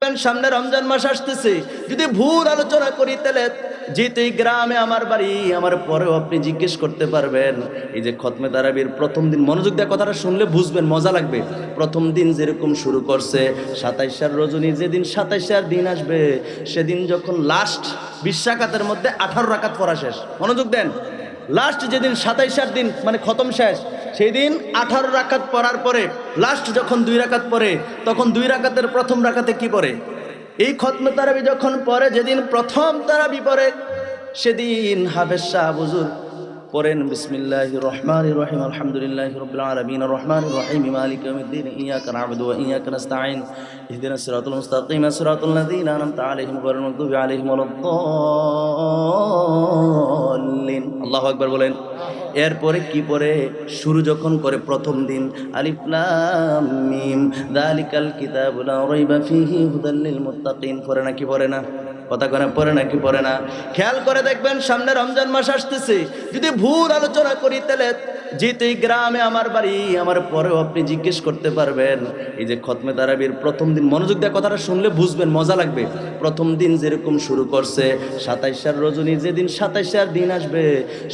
সামনে রমজান মাস আসতেছে, যদি ভুল আলোচনা করি তাহলে যেহেতু এই গ্রামে আমার বাড়ি, আমার পরেও আপনি জিজ্ঞেস করতে পারবেন এই যে খতমে তারাবির প্রথম দিন, মনোযোগ দিয়ে কথাটা শুনলে বুঝবেন, মজা লাগবে। প্রথম দিন যেরকম শুরু করছে 27 রজনী, যেদিন 27 দিন আসবে সেদিন যখন লাস্ট 20 রাকাতের মধ্যে 18 রাকাত পড়া শেষ, মনোযোগ দেন। লাস্ট যেদিন 27 দিন মানে খতম শেষ, সেই দিন 18 রাকাত পড়ার পরে লাস্ট যখন 2 রাকাত পড়ে, তখন 2 রাকাতের প্রথম রাকাতে কি পড়ে? এই খতমে তারাবি যখন পড়ে, যেদিন প্রথম তারাবি পড়ে সেদিন হাফেজ শাহ হুজুর পড়েন বিসমিল্লাহির রহমানির রহিম, আলহামদুলিল্লাহি রাব্বিল আলামিন, আর রহমানির রহিম, মালিকি ইয়াউমিদ্দিন, ইয়াকা না'বুদু ওয়া ইয়াকা নাস্তাঈন, ইহদিনাস সিরাতাল মুস্তাকিম, সিরাতাল লাযীনা আন'আমতা আলাইহিম গায়রিল মাগদুবি আলাইহিম ওয়ালাদ-দাল্লিন। আল্লাহু আকবার বলেন। এরপরে কি পড়ে? শুরু যখন করে প্রথম দিন আলিফ লাম মিম যালিকাল কিতাবু লা রাইবা ফীহি হুদাল লিল মুত্তাকিন, পড়ে না কি পড়ে না? কথা করে পড়ে না কি পড়ে না? খেয়াল করে দেখবেন সামনে রমজান মাস আসতেছে, যদি ভুল আলোচনা করি তাহলে যেহেতু এই গ্রামে আমার বাড়ি, আমার পরেও আপনি জিজ্ঞেস করতে পারবেন এই যে খতমে তারাবির প্রথম দিন, মনোযোগ দিয়ে কথাটা শুনলে বুঝবেন, মজা লাগবে। প্রথম দিন যেরকম শুরু করছে 27 রজনী, যেদিন 27 দিন আসবে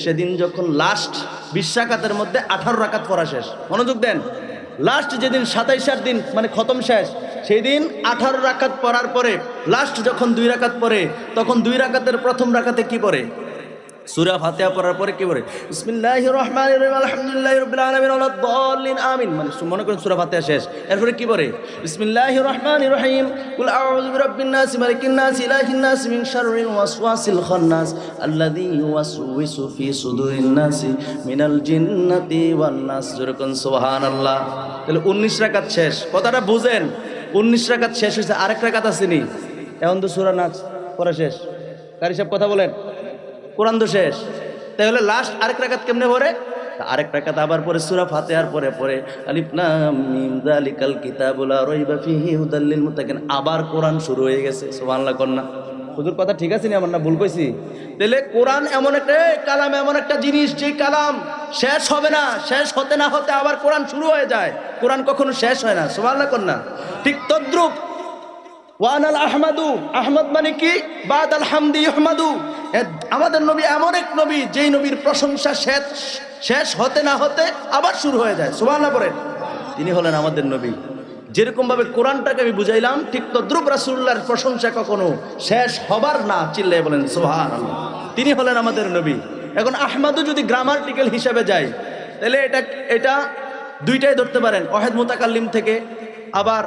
সেদিন যখন লাস্ট 20 রাকাতের মধ্যে 18 রাকাত পড়া শেষ, মনোযোগ দেন। লাস্ট যেদিন 27 দিন মানে খতম শেষ, সেই দিন 18 রাকাত পড়ার পরে লাস্ট যখন 2 রাকাত পড়ে, তখন 2 রাকাতের প্রথম রাকাতে কি পড়ে? সূরা ফাতিহা পড়ার পরে কি পড়ে? বিসমিল্লাহির রহমানির রহিম, আলহামদুলিল্লাহি রাব্বিল আলামিন, ওয়ালাদ-দাল্লিন, আমিন। মানে মনে করেন সূরা ফাতিহা শেষ, এরপরে কি পড়ে? বিসমিল্লাহির রহমানির রহিম, কুল আউযু বিরাব্বিন নাস, মালিকিন নাস, ইলাহিন নাস, মিন শাররিল ওয়াসওয়াসিল খান্নাস, আল্লাযী ইউওয়াসউইসু ফি সুদুরিন নাস, মিনাল জিন্নাতি ওয়ান নাস। যেরকম সুবহানাল্লাহ। তাহলে 19 রাকাত শেষ, কথাটা বুঝেন। 19 রাকাত শেষ হয়েছে, আরেক রাকাত আসেনি। এখন তো সূরা নাস পড়া শেষ। কারি সাহেব কথা বলেন, কোরআন তো শেষ, তাহলে লাস্ট আরেক রাকাত কেমনে পড়ে? আরেক রাকাত আবার পরে সূরা ফাতিহার পরে পরে আলিফ লাম মিম যালিকাল কিতাবু লা রাইবা ফীহি হুদাল লিল মুত্তাকিন, আবার কোরআন শুরু হয়ে গেছে। সুবহানাল্লাহ কন্না হুজুর কথা ঠিক আছে নি? আমার না ভুল কইছি? তাহলে কোরআন এমন একটা কালাম, এমন একটা জিনিস যে কালাম শেষ হবে না, শেষ হতে না হতে আবার কোরআন শুরু হয়ে যায়। কোরআন কখনো শেষ হয় না। সুবহানাল্লাহ কন্না। ঠিক তদ্রুপ ওয়ানাল আহমাদু, আহমদ মানে কি? বাদাল হামদি ইহমাদু। আমাদের নবী এমন এক নবী, যেই নবীর প্রশংসা শেষ হতে না হতে আবার শুরু হয়ে যায়। সুবহানাল্লাহ বলেন। তিনি হলেন আমাদের নবী। যেরকম ভাবে কোরআনটাকে আমি বুঝাইলাম, ঠিক তদ্রুপ রাসূলুল্লাহর প্রশংসা কখনো শেষ হবার না। চিল্লায় বলেন সুবহানাল্লাহ। তিনি হলেন আমাদের নবী। এখন আহমাদু যদি গ্রামাটিক্যাল হিসাবে যায়, তাহলে এটা দুইটাই ধরতে পারেন, ওয়াহিদ মুতাকাল্লিম থেকে, আবার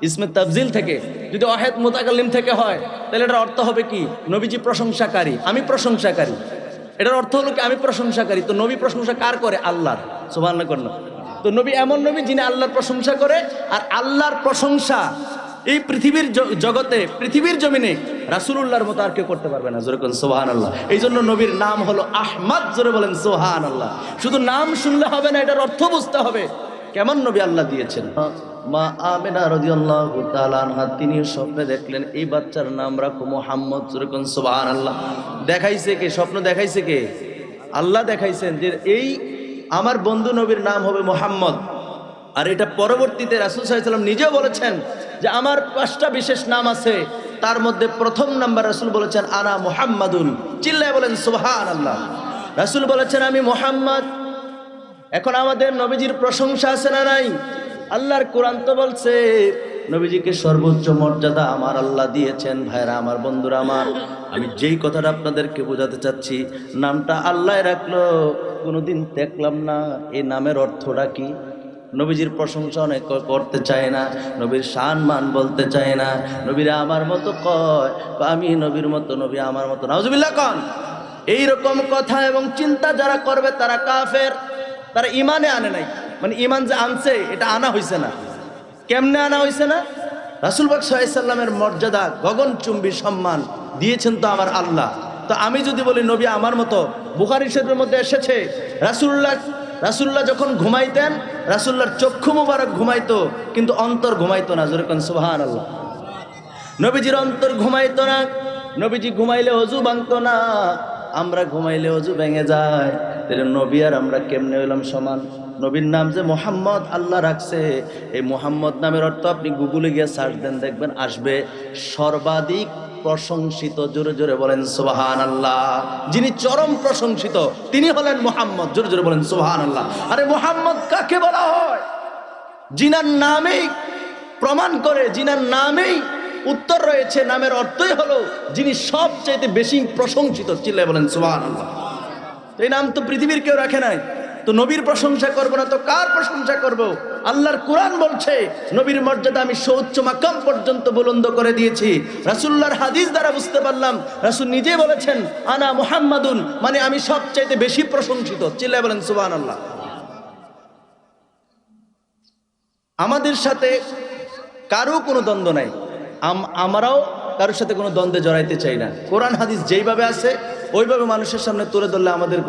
ইসমে তাফজিল থেকে। যদি ওয়াহিদ মুতাকাল্লিম থেকে হয় তাহলে এটার অর্থ হবে কি? নবীজি প্রশংসাকারী, আমি প্রশংসাকারী। এটার অর্থ হলো কি? আমি প্রশংসাকারী। তো নবী প্রশংসা কার করে? আল্লাহর। সুবহানাল্লাহ কন্না। তো নবী এমন নবী যিনি আল্লাহর প্রশংসা করে, আর আল্লাহর প্রশংসা এই পৃথিবীর জগতে, পৃথিবীর জমিনে রাসূলুল্লাহর মতো আর কেউ করতে পারবে না। জোরে বলেন সুবহানাল্লাহ। এই জন্য নবীর নাম হলো আহমদ। জোরে বলেন সুবহানাল্লাহ। শুধু নাম শুনলে হবে না, এটার অর্থ বুঝতে হবে কেমন নবী আল্লাহ দিয়েছেন। মা আমিনা রাদিয়াল্লাহু তাআলা আনহা, তিনি স্বপ্নে দেখলেন এই বাচ্চার নাম রাখো মুহাম্মদ। জোরে বলেন সুবহানাল্লাহ। দেখাইছে কে? স্বপ্ন দেখাইছে কে? আল্লাহ দেখাইছেন যে এই আমার বন্ধু নবীর নাম হবে মুহাম্মদ। আর এটা পরবর্তীতে রাসূল সাল্লাল্লাহু আলাইহি ওয়াসাল্লাম নিজেও বলেছেন যে আমার 5টা বিশেষ নাম আছে, তার মধ্যে প্রথম নাম্বার রাসূল বলেছেন আনা মুহাম্মাদুন। চিল্লায় বলেন সুবহানাল্লাহ। রাসূল বলেছেন আমি মুহাম্মদ। এখন আমাদের নবীজির প্রশংসা আছে না নাই? আল্লাহর কোরআন তো বলছে নবীজিকে সর্বোচ্চ মর্যাদা আমার আল্লাহ দিয়েছেন। ভাইরা আমার, বন্ধুরা আমার, আমি যেই কথাটা আপনাদেরকে বোঝাতে চাচ্ছি, নামটা আল্লাহ রাখলো, কোনোদিন দেখলাম না এই নামের অর্থটা কি। নবীজির প্রশংসা অনেক করতে চায় না, নবীর শান মান বলতে চায় না, নবীরা আমার মতো কয়, আমি নবীর মতো, নবী আমার মতো। নাউজুবিল্লাহ কন। এইরকম কথা এবং চিন্তা যারা করবে তারা কাফের, তারা ইমানে আনে নাই। মানে ইমান যে আনছে এটা আনা হয়েছে না। কেমনে আনা হয়েছে না? রাসূল পাক সাল্লাল্লাহু আলাইহি সাল্লামের মর্যাদা, গগনচুম্বী সম্মান দিয়েছেন তো আমার আল্লাহ। তো আমি যদি বলি নবী আমার মতো, বুখারী শরীফের মধ্যে এসেছে রাসূলুল্লাহ যখন ঘুমাইতেন, রাসূলুল্লাহর চক্ষু মুবারক ঘুমাইতো কিন্তু অন্তর ঘুমাইতো না। জোরে কোন সুবহানাল্লাহ। নবীজির অন্তর ঘুমাইতো না। নবীজি ঘুমাইলে ওযু ভাঙতো না, আমরা ঘুমাইলে ওযু ভেঙে যায়। তাহলে নবী আর আমরা কেমনে হইলাম সমান? নবীর নাম যে মোহাম্মদ আল্লাহ রাখছে, এই মোহাম্মদ নামের অর্থ আপনি গুগলে গিয়ে সার্চ দেন, দেখবেন আসবে সর্বাধিক প্রশংসিত। জোরে জোরে বলেন সুবহানাল্লাহ। যিনি চরম প্রশংসিত তিনি হলেন মোহাম্মদ। জোরে জোরে বলেন সুবহানাল্লাহ। আরে মোহাম্মদ কাকে বলা হয়? যিনার নামেই প্রমাণ করে, যিনার নামেই উত্তর রয়েছে, নামের অর্থই হলো যিনি সবচেয়ে বেশি প্রশংসিত। চিল্লায় বলেন সুবহানাল্লাহ। এই নাম তো পৃথিবীর কেউ রাখে নাই, তো নবীর প্রশংসা করবো না তো কার প্রশংসা করব? আল্লাহর কোরআন বলছে নবীর মর্যাদা আমি সর্বোচ্চ মাকাম পর্যন্ত বুলন্দ করে দিয়েছি। রাসূলুল্লাহর হাদিস দ্বারা বুঝতে পারলাম, রাসূল নিজে বলেছেন আনা মুহাম্মাদুন, মানে আমি সবচাইতে বেশি প্রশংসিত। চিল্লায় বলেন সুবহানাল্লাহ। আমাদের সাথে কারো কোনো দ্বন্দ্ব নাই, আমরাও কারোর সাথে কোনো দ্বন্দ্বে জড়াইতে চাই না। কোরআন হাদিস যেইভাবে আছে ওইভাবে মানুষের সামনে তুলে ধরলে আমাদের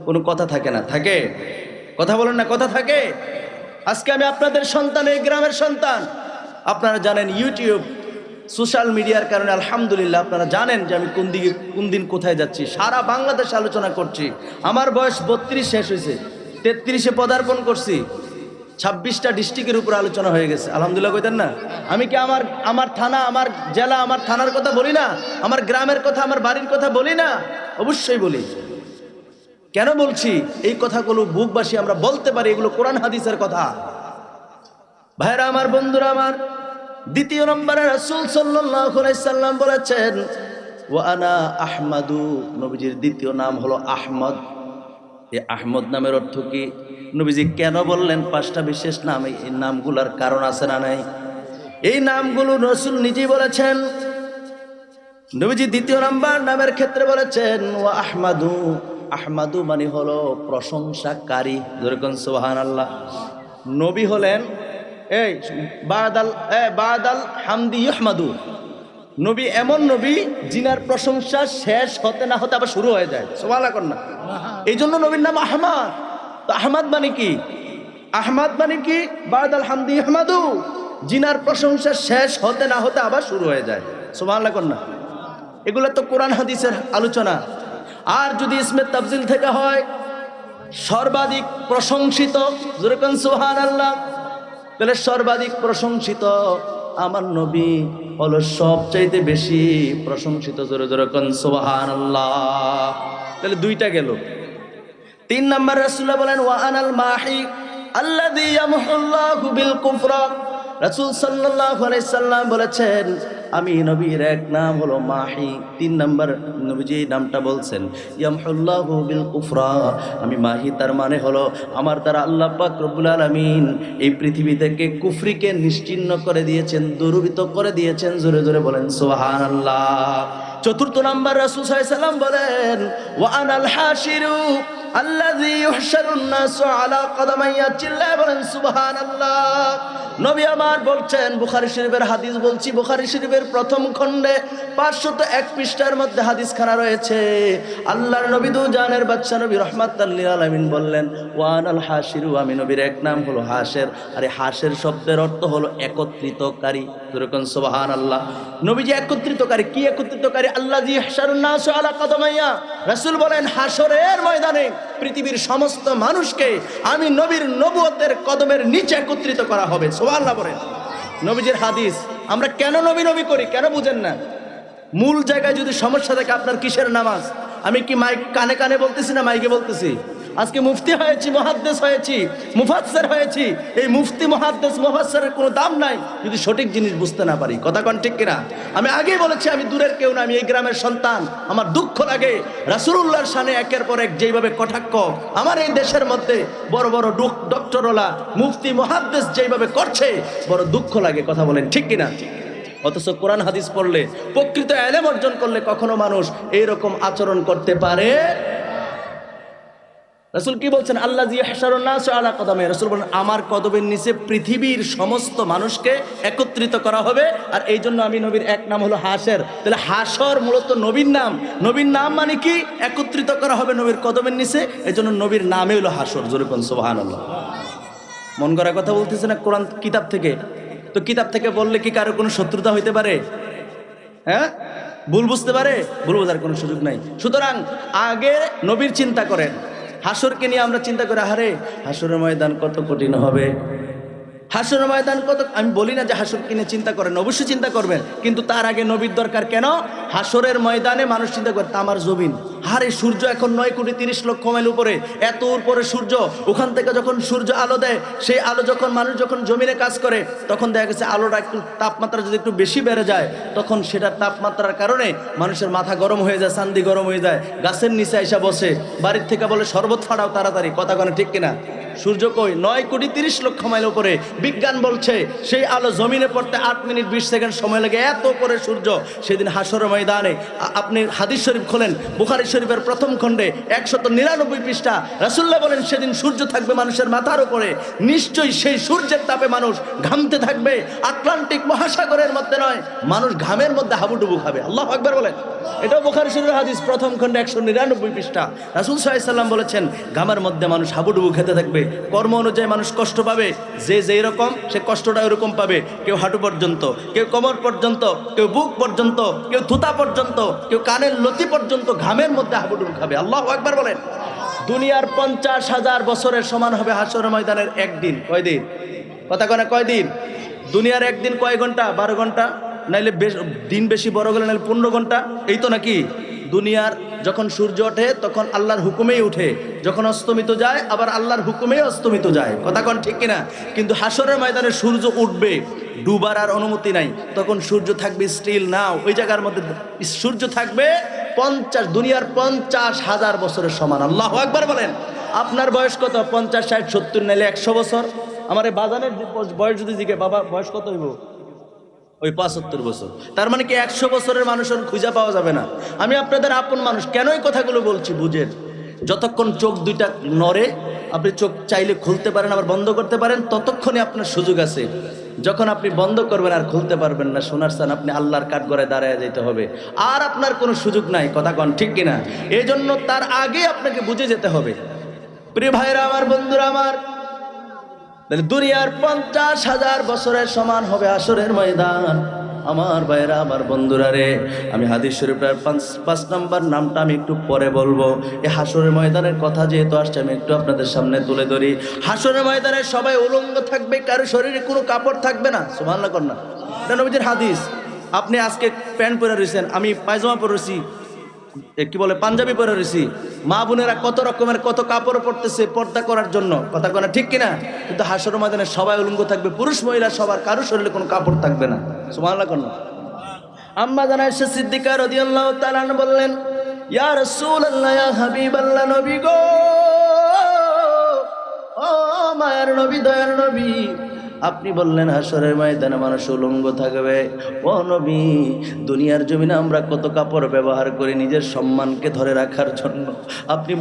কোনো কথা থাকে না। থাকে? কথা বলেন না, কথা থাকে? আজকে আমি আপনাদের সন্তান, এই গ্রামের সন্তান। আপনারা জানেন ইউটিউব সোশ্যাল মিডিয়ার কারণে আলহামদুলিল্লাহ আপনারা জানেন যে আমি কোন দিন কোথায় যাচ্ছি। সারা বাংলাদেশ আলোচনা করছি। আমার বয়স 32 শেষ হয়েছে, 33-এ পদার্পণ করছি। 26টা ডিস্ট্রিক্টের উপর আলোচনা হয়ে গেছে। আলহামদুলিল্লাহ কইতেন না? আমি কি আমার থানা, আমার জেলা, আমার থানার কথা বলি না? আমার গ্রামের কথা, আমার বাড়ির কথা বলি না? অবশ্যই বলি। কেন বলছি? এই কথাগুলো বুকবাসী আমরা বলতে পারি, এগুলো কোরআন হাদিসের কথা। ভাইরা আমার, বন্ধুরা আমার, দ্বিতীয় নম্বরে রাসূল সাল্লাল্লাহু আলাইহি সাল্লাম বলেছেন ওয়া আনা আহমাদু, নবীজির দ্বিতীয় নাম হলো আহমদ। এই আহমদ নামের অর্থ কি? নবীজি কেন বললেন 5টা বিশেষ নাম? এই নামগুলোর কারণ আছে না নাই? এই নামগুলো রাসূল নিজেই বলেছেন। নবীজি দ্বিতীয় নাম্বার নামের ক্ষেত্রে বলেছেন ওয়া আহমাদু, আহমাদু মানে হলো প্রশংসাকারী। যেরকম সুবহানাল্লাহ। নবী হলেন এই বাদাল হামদি ইহমাদু। নবী এমন নবী যিনার প্রশংসা শেষ হতে না হতে আবার শুরু হয়ে যায়। সুবহানাল্লাহ কর না। এই জন্য নবীর নাম আহমদ। তো আহমদ মানে কি? আহমদ মানে কি? বাদাল হামদি ইহমাদু, যিনার প্রশংসা শেষ হতে না হতে আবার শুরু হয়ে যায়। সুবহানাল্লাহ কর না। এগুলো তো কোরআন হাদিসের আলোচনা। আর যদি ইসমে তাফজিল থেকে হয় সর্বাধিক প্রশংসিত, যেরকম সুবহানাল্লাহ, তাহলে সর্বাধিক প্রশংসিত আমার নবী হলো সবচাইতে বেশি প্রশংসিত। জোরে জোরে কোন সুবহানাল্লাহ। তাহলে 2টা গেল। 3 নম্বর রাসূলুল্লাহ বলেন ওয়া আনাল মাহি আল্লাযী ইয়ামহুল্লাহু বিল কুফরা। রাসূল সাল্লাল্লাহু আলাইহি সাল্লাম বলেছেন আমি নবীর এক নাম হলো মাহি। 3 নম্বর নবীজি নামটা বলছেন ইয়ামহুল্লাহু বিল কুফরা, আমি মাহি। তার মানে হলো আমার দ্বারা আল্লাহ পাক রব্বুল আলামিন এই পৃথিবী থেকে কুফরিকে নিশ্চিহ্ন করে দিয়েছেন, দূরীভূত করে দিয়েছেন। জোরে জোরে বলেন সুবহানাল্লাহ। 4 নম্বর রাসূল সাল্লাল্লাহু আলাইহি সাল্লাম বলেন ওয়া আনাল হাশিরু আল্লাযী ইউহশারুন নাসু আলা কদামাইয়া। চিল্লায় বলেন সুবহানাল্লাহ। নবী আমার বলছেন, বুখারী শরীফের হাদিস বলছি, বুখারী শরীফের প্রথম খণ্ডে 501 পৃষ্ঠার মধ্যে হাদিসখানা রয়েছে। আল্লাহর নবী দু জানের বাদশা নবী রাহমাতাল লিল আলামিন বললেন ওয়া আনাল হাশিরু, আমি নবীর এক নাম হলো হাশের। আরে হাশের শব্দের অর্থ হলো একত্রিতকারী। যেরকম সুবহানাল্লাহ। নবীজি একত্রিতকারী। কি একত্রিতকারী? আল্লাযী ইউহশারুন নাসু আলা কদামাইয়া। রাসূল বলেন হাশরের ময়দানে পৃথিবীর সমস্ত মানুষকে আমি নবীর নবুয়তের কদমের নিচে একত্রিত করা হবে। সুবহানাল্লাহ বলেন। নবীজির হাদিস। আমরা কেন নবী নবী করি? কেন বুঝেন না? মূল জায়গায় যদি সমস্যা থাকে, আপনার কিসের নামাজ? আমি কি মাইক কানে কানে বলতেছি না মাইকে বলতেছি? আজকে মুফতি হয়েছি, মুহাদ্দিস হয়েছি, মুফাসসির হয়েছি। এই মুফতি, মুহাদ্দিস, মুফাসসিরের কোনো দাম নাই যদি সঠিক জিনিস বুঝতে না পারি। কথা কোন ঠিক কিনা? আমি আগেই বলেছি আমি দূরের কেউ না, আমি এই গ্রামের সন্তান। আমার দুঃখ লাগে রাসূলুল্লাহর শানে একের পর এক যেইভাবে কটাক্ষ আমার এই দেশের মধ্যে বড় বড় ডক্টরওয়ালা মুফতি মুহাদ্দিস যেইভাবে করছে, বড় দুঃখ লাগে। কথা বলেন ঠিক কিনা? অথচ কোরআন হাদিস পড়লে, প্রকৃত ইলম অর্জন করলে কখনো মানুষ এইরকম আচরণ করতে পারে। রাসূল কি বলছেন? আল্লাযী ইহশারুন নাস আলা কদামে। রাসূল বলেন আমার কদমের নিচে পৃথিবীর সমস্ত মানুষকে একত্রিত করা হবে। আর এই জন্য আমি নবীর এক নাম হলো হাশের। তাহলে হাশর মূলত নবীর নাম। নবীর নাম মানে কি? একত্রিত করা হবে নবীর কদমের নিচে। এই জন্য নবীর নামই হলো হাশর। জোরে কোন সুবহানাল্লাহ। মন করা কথা বলতেছে না কোরআন কিতাব থেকে। তো কিতাব থেকে বললে কি কারো কোনো শত্রুতা হইতে পারে? হ্যাঁ, ভুল বুঝতে পারে? ভুল বোঝার কোনো সুযোগ নাই। সুতরাং আগে নবীর চিন্তা করেন, হাসরকে নিয়ে আমরা চিন্তা করি, আরে হাসরের ময়দান কত কঠিন হবে, হাসরের ময়দান কত। আমি বলি না যে হাসরকে নিয়ে চিন্তা করেন, অবশ্যই চিন্তা করবেন, কিন্তু তার আগে নবীর দরকার। কেন? হাসরের ময়দানে মানুষ চিন্তা করে তামার জমিন, আরে সূর্য এখন 9,30,00,000 মাইল উপরে, এত উপরে সূর্য, ওখান থেকে যখন সূর্য আলো দেয়, সেই আলো যখন মানুষ যখন জমিনে কাজ করে, তখন দেখা গেছে আলোটা একটু তাপমাত্রা যদি একটু বেশি বেড়ে যায়, তখন সেটার তাপমাত্রার কারণে মানুষের মাথা গরম হয়ে যায়, চান্দি গরম হয়ে যায়, গাছের নিচে এসে বসে, বাড়ির থেকে বলে শরবত ফাড়াও তাড়াতাড়ি। কথা কেন ঠিক কিনা? সূর্য কই 9,30,00,000 মাইল উপরে। বিজ্ঞান বলছে সেই আলো জমিনে পড়তে 8 মিনিট 20 সেকেন্ড সময় লাগে, এত উপরে সূর্য। সেদিন হাসরের ময়দানে আপনি হাদিস শরীফ খোলেন, বুখারী শরীফের প্রথম খণ্ডে 199 পৃষ্ঠা, রাসূলুল্লাহ বলেন সেদিন সূর্য থাকবে মানুষের মাথার উপরে। নিশ্চয়ই সেই সূর্যের তাপে মানুষ ঘামতে থাকবে, আটলান্টিক মহাসাগরের মধ্যে নয়, মানুষ ঘামের মধ্যে হাবুডুবু খাবে। আল্লাহু আকবার বলেন। এটাও বুখারী শরীফের হাদিস, প্রথম খণ্ডে 199 পৃষ্ঠা। রাসূল সাল্লাল্লাহু আলাইহি সাল্লাম বলেছেন ঘামের মধ্যে মানুষ হাবুডুবু খেতে থাকবে। কর্ম অনুযায়ী মানুষ কষ্ট পাবে, যে যেই রকম সে কষ্টটা ওরকম পাবে। কেউ হাঁটু পর্যন্ত, কেউ কোমর পর্যন্ত, কেউ বুক পর্যন্ত, কেউ থুতা পর্যন্ত, কেউ কানের লতি পর্যন্ত ঘামের মধ্যে হাবুডুবু খাবে। আল্লাহু আকবার বলেন। দুনিয়ার 50,000 বছরের সমান হবে হাসরের ময়দানের একদিন। কয়দিন? কথা কয় না, কয়দিন? দুনিয়ার একদিন কয় ঘন্টা? 12 ঘন্টা, নাইলে দিন বেশি বড় গেলে নাইলে 15 ঘন্টা, এই তো নাকি? দুনিয়ার যখন সূর্য ওঠে তখন আল্লাহর হুকুমেই উঠে, যখন অস্তমিত যায় আবার আল্লাহর হুকুমেই অস্তমিত যায়। কথা কোন ঠিক কিনা? কিন্তু হাসরের ময়দানে সূর্য উঠবে, ডুবার আর অনুমতি নাই, তখন সূর্য থাকবে স্টিল নাও, ওই জায়গার মধ্যে সূর্য থাকবে 50, দুনিয়ার 50,000 বছরের সমান। আল্লাহু আকবার বলেন। আপনার বয়স কত? 50, 60, 70 নাইলে 100 বছর। আমার এই বাজানের বয়স যদি জিজ্ঞে, বাবা বয়স কত হইব? ওই 75 বছর। তার মানে কি 100 বছরের মানুষের খুঁজে পাওয়া যাবে না? আমি আপনাদের আপন মানুষ, কেন এই কথাগুলো বলছি বুঝেন। যতক্ষণ চোখ দুইটা নড়ে, আপনি চোখ চাইলে খুলতে পারেন আবার বন্ধ করতে পারেন, ততক্ষণে আপনার সুযোগ আছে। যখন আপনি বন্ধ করবেন আর খুলতে পারবেন না, শোনার চান আপনি আল্লাহর কাঠগড়ায় দাঁড়ায় যেতে হবে, আর আপনার কোনো সুযোগ নাই। কথা কন ঠিক কিনা? এই জন্য তার আগে আপনাকে বুঝে যেতে হবে। প্রিয় ভাইরা আমার, বন্ধুরা আমার, দুনিয়ার 50,000 বছরের সমান হবে হাসরের ময়দান। আমার ভাইরা আমার, বন্ধুরা রে, আমি হাদিস শরীফের 5 নম্বর নামটা আমি একটু পরে বলবো। এই হাসরের ময়দানের কথা যেহেতু আসছে, আমি একটু আপনাদের সামনে তুলে ধরি। হাসরের ময়দানে সবাই উলঙ্গ থাকবে, কারো শরীরে কোনো কাপড় থাকবে না। সুবহানাল্লাহ কর না, এটা নবীজির হাদিস। আপনি আজকে প্যান্ট পরে রয়েছেন, আমি পায়জামা পরেছি, কি বলে পাঞ্জাবি পরে রয়েছি, মা বোনেরা কত রকমের কত কাপড় পরতেছে পর্দা করার জন্য। কথা কনা ঠিক কিনা? কিন্তু হাসরের ময়দানে সবাই উলঙ্গ থাকবে, পুরুষ মহিলা সবার, কারো শরীরে কোনো কাপড় থাকবে না। সুবহানাল্লাহ কর না। আম্মা জানা আয়েশা সিদ্দিকা রাদিয়াল্লাহু তাআলা আনহা বললেন, ইয়া রাসূলুল্লাহ, ইয়া হাবিবাল্লাহ, নবী গো, ও মায়ের নবী, দয়ার নবী, আপনি বললেন হাসরের ময়দানে মানুষ উলঙ্গ থাকবে। ও নবী, দুনিয়ার জমিনে আমরা কত কাপড় ব্যবহার করি নিজের সম্মানকে ধরে রাখার জন্য, আপনি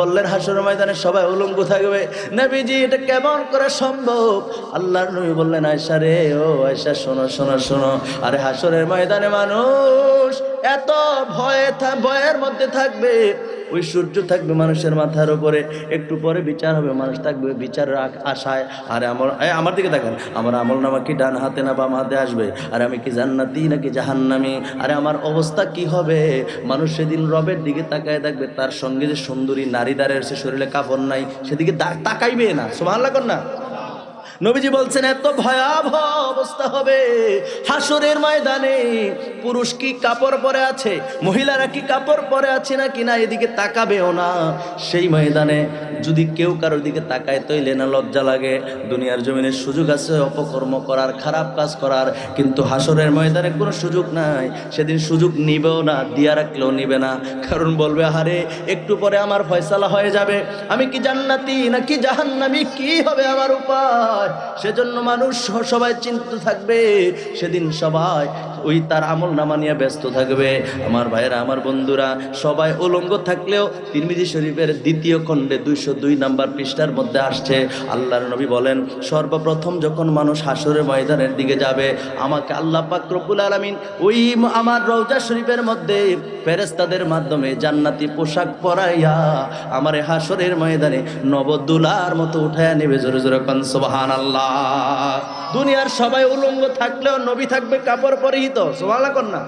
বললেন হাসরের ময়দানে সবাই উলঙ্গ থাকবে। নবীজি, এটা কেমন করে সম্ভব? আল্লাহর নবী বললেন, আয়েশা রে, ও আয়েশা, শোনো শোনো শোনো, আরে হাসরের ময়দানে মানুষ এত ভয়ের মধ্যে থাকবে, ওই সূর্য থাকবে মানুষের মাথার উপরে, একটু পরে বিচার হবে, মানুষ থাকবে বিচারের আশায়। আরে আমার দিকে দেখেন, আমার আমল নামা কি ডান হাতে না বাম হাতে আসবে? আর আমি কি জান্নাতি নাকি জাহান্নামী? আরে আমার অবস্থা কি হবে? মানুষ সেদিন রবের দিকে তাকায় দেখবে, তার সঙ্গে যে সুন্দরী নারী দাঁড়িয়ে আছে, শরীরে কাপড় নাই, সেদিকে তাকাইবে না। সুবহানাল্লাহ কর না। নবীজি বলছেন এত ভয়াবহ অবস্থা হবে হাসরের ময়দানে। পুরুষ কি কাপড় পরে আছে, মহিলারা কি কাপড় পরে আছে নাকি না, এদিকে তাকাবেও না। সেই ময়দানে যদি কেউ কারোর দিকে তাকায় তৈলে না লজ্জা লাগে। দুনিয়ার জমিনে সুযোগ আছে অপকর্ম করার, খারাপ কাজ করার, কিন্তু হাসরের ময়দানে কোনো সুযোগ নাই। সেদিন সুযোগ নিবেও না, দিয়া রাখলেও নিবে না, কারণ বলবে আরে একটু পরে আমার ফয়সালা হয়ে যাবে, আমি কি জান্নাতি নাকি জাহান্নামী, কি হবে আমার উপায়? সেজন্য মানুষ সবাই চিন্তিত থাকবে। সেদিন সবাই ওই তার আমল নামা নিয়ে ব্যস্ত থাকবে। আমার ভাইয়েরা, আমার বন্ধুরা, সবাই উলঙ্গ থাকলেও তিরমিজি শরীফের 2য় খণ্ডে 202 নম্বর পৃষ্ঠার মধ্যে আসছে, আল্লাহর নবী বলেন, সর্বপ্রথম যখন মানুষ হাসরের ময়দানের দিকে যাবে, আমাকে আল্লাহ পাক রব্বুল আলামিন ওই আমার রওজা শরীফের মধ্যে ফেরেশতাদের মাধ্যমে জান্নাতি পোশাক পরাইয়া আমার হাসরের ময়দানে নবদুলার মতো উঠায়া নেবে। জোরে জোরে কান সুবহানাল্লাহ। দুনিয়ার সবাই উলঙ্গ থাকলেও নবী থাকবে কাপড় পরিহিত। সুবহানাল্লাহ কর না।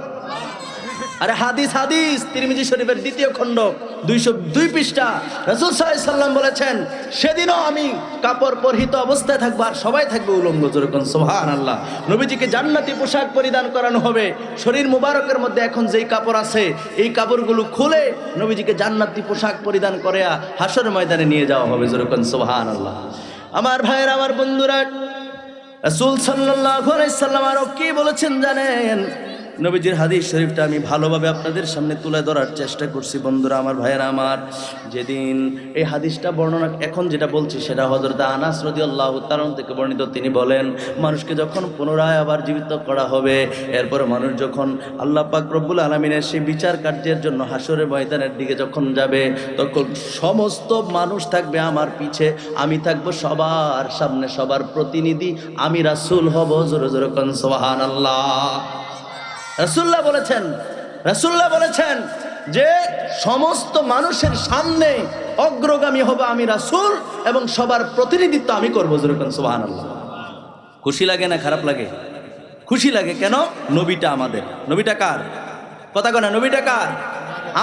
আরে হাদিস তিরমিজি শরীফের 2য় খণ্ড 202 পৃষ্ঠা। রাসূল সাল্লাল্লাহু আলাইহি সাল্লাম বলেছেন সেদিনও আমি কাপড় পরিহিত অবস্থায় থাকবো আর সবাই থাকবে উলঙ্গ। যেরকম সুবহানাল্লাহ। নবীজিকে জান্নাতি পোশাক পরিধান করানো হবে। শরীর মুবারকের মধ্যে এখন যেই কাপড় আছে এই কাপড়গুলো খুলে নবীজিকে জান্নাতি পোশাক পরিধান করে হাশরের ময়দানে নিয়ে যাওয়া হবে। যেরকম সুবহানাল্লাহ। আমার ভাইয়ের, আমার বন্ধুরা, রাসূল সাল্লাল্লাহু আলাইহি সাল্লাম আরো কি বলেছেন জানেন? নবীজির হাদিস শরীফটা আমি ভালোভাবে আপনাদের সামনে তুলে ধরার চেষ্টা করছি বন্ধুরা, আমার ভাইয়েরা আমার। যেদিন এই হাদিসটা বর্ণনা এখন যেটা বলছি সেটা হযরত আনাস রাদিয়াল্লাহু তাআলা থেকে বর্ণিত। তিনি বলেন মানুষকে যখন পুনরায় আবার জীবিত করা হবে, এরপর মানুষ যখন আল্লাহ পাক রব্বুল আলামিনের সেই বিচার কার্যের জন্য হাশরের ময়দানের দিকে যখন যাবে, তখন সমস্ত মানুষ থাকবে আমার পিছে, আমি থাকবো সবার সামনে, সবার প্রতিনিধি আমি রাসূল হব। জোরে জোরে কোন সুবহানাল্লাহ। রাসূলুল্লাহ বলেছেন যে সমস্ত মানুষের সামনে অগ্রগামী হব আমি রাসূল এবং সবার প্রতিনিধিত্ব আমি করবো। যেরকম সুবহানাল্লাহ। খুশি লাগে না খারাপ লাগে? খুশি লাগে। কেন? নবীটা আমাদের। নবীটা কার? কথা কয় না, নবীটা কার?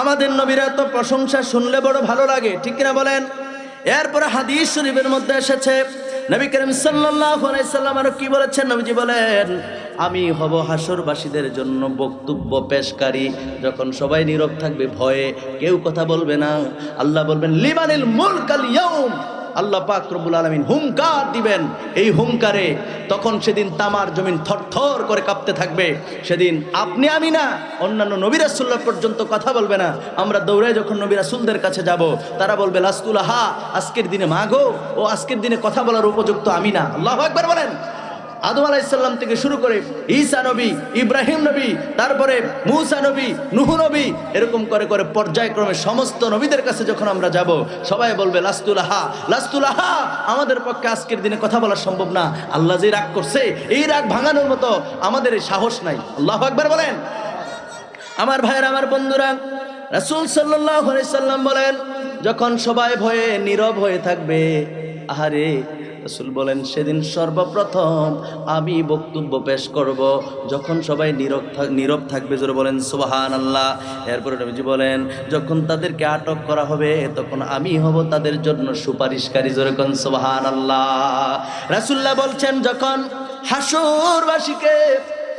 আমাদের। নবীরা তো প্রশংসা শুনলে বড় ভালো লাগে, ঠিক কিনা বলেন? এরপরে হাদিস শরীফের মধ্যে এসেছে নবী করিম সাল্লাল্লাহু আলাইহি সাল্লাম আরো কি বলেছেন? নবীজি বলেন আমি হব হাশরবাসীদের জন্য বক্তব্য পেশকারী। যখন সবাই নীরব থাকবে, ভয়ে কেউ কথা বলবে না, আল্লাহ বলবেন লিমানিল মুলকাল ইয়াউম। আল্লাহ পাক রব্বুল আলামিন হুঙ্কার দিবেন। এই হুঙ্কারে তখন সেদিন তামার জমিন থরথর করে কাঁপতে থাকবে। সেদিন আপনি আমি না, অন্যান্য নবী রাসূলরা পর্যন্ত কথা বলবে না। আমরা দৌড়ায় যখন নবী রাসূলদের কাছে যাব, তারা বলবে লাস্তুলাহা, আজকের দিনে মাগো, ও আজকের দিনে কথা বলার উপযুক্ত আমি না। আল্লাহু আকবার বলেন। আদম আলাইহিস সালাম থেকে শুরু করে ঈসা নবী, ইব্রাহিম নবী, তারপরে মূসা নবী, নূহ নবী, এরকম করে করে পর্যায়ক্রমে সমস্ত নবীদের কাছে যখন আমরা যাব, সবাই বলবে লাস্তুলাহা, লাস্তুলাহা, আমাদের পক্ষে আজকের দিনে কথা বলা সম্ভব না। আল্লাহ যে রাগ করছে, এই রাগ ভাঙানোর মতো আমাদের সাহস নাই। আল্লাহু আকবার বলেন। আমার ভাইয়েরা, আমার বন্ধুরা, রাসূল সাল্লাল্লাহু আলাইহি সাল্লাম বলেন যখন সবাই ভয়ে নীরব হয়ে থাকবে, আহারে, রাসূল বলেন সেদিন সর্বপ্রথম আমি বক্তব্য পেশ করব। যখন সবাই নীরব থাকবে, জোরে বলেন সুবহানাল্লাহ। এরপরে নবীজি বলেন যখন তাদেরকে আটক করা হবে, তখন আমি হব তাদের জন্য সুপারিশকারী। জোরে কোন সুবহানাল্লাহ। রাসূলুল্লাহ বলছেন যখন হাশরবাসীকে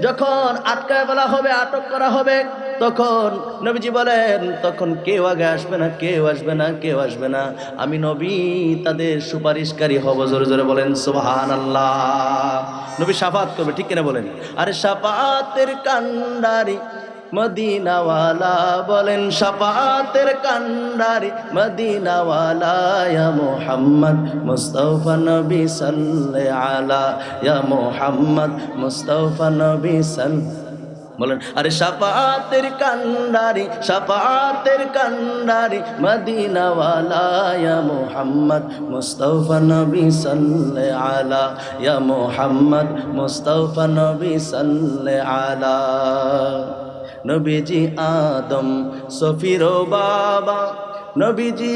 যখন আটকায় বলা হবে, আটক করা হবে, তখন নবীজি বলেন তখন কেউ আগে আসবে না, কেউ আসবে না, কেউ আসবে না, আমি নবী তাদের সুপারিশকারী হব। জোরে জোরে বলেন সুবহানাল্লাহ। নবী শাফাত করবে, ঠিক কিনা বলেন? আরে শাফাতের কান্ডারি মদিনাওয়ালা, বলেন শাফাতের কান্ডারি মদিনাওয়ালা, ইয়া মুহাম্মদ মুস্তাফা নবী সাল্লাল্লাহু আলা, ইয়া মুহাম্মদ মুস্তাফা নবী সাল্লাল্লাহু। বলেন আরে শাফাতের কান্ডারি, শাফাতের কান্ডারি মদিনাওয়ালা, ইয়া মুহাম্মদ মুস্তাফা নবী সাল্লাল্লাহু আলা, ইয়া মুহাম্মদ মুস্তাফা নবী সাল্লাল্লাহু আলা। নবীজি আদম সফিরো বাবা, নবীজি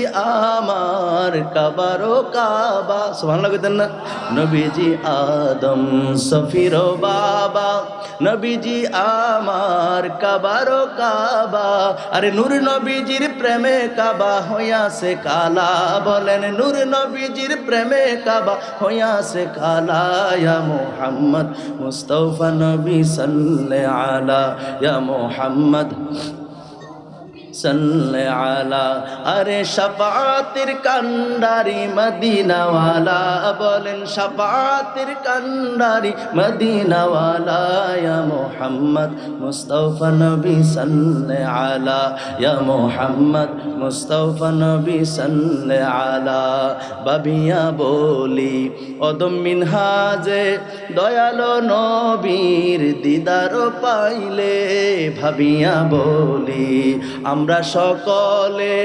আমার কাবারো কাবা। সুবহানাল্লাহ কইতেন না? নবীজি আদম সফিরো বাবা, নবীজি আমার কাবারো কাবা। আরে নূর নবীজির প্রেমে কাবা হইয়াছে কালা, বলেন নূর নবীজির প্রেমে কাবা হইয়াছে কালা, ইয়া মুহাম্মদ মুস্তাফা নবী সাল্লাল্লাহু আলা, ইয়া মুহাম্মদ সাল্লাল্লাহু আলা। আরে শাফাতের কান্ডারি মদিনাওয়ালা, বলেন শাফাতের কান্ডারি মদিনাওয়ালা, ইয়া মুহাম্মদ মুস্তাফা নবী সাল্লাল্লাহু আলা, ইয়া মুহাম্মদ মুস্তাফা নবী সাল্লাল্লাহু আলা। বাবিয়া বলি অদম মিনহাজে দয়ালো নবীর দিদার পাইলে, ভাবিয়া বলি আমরা সকলে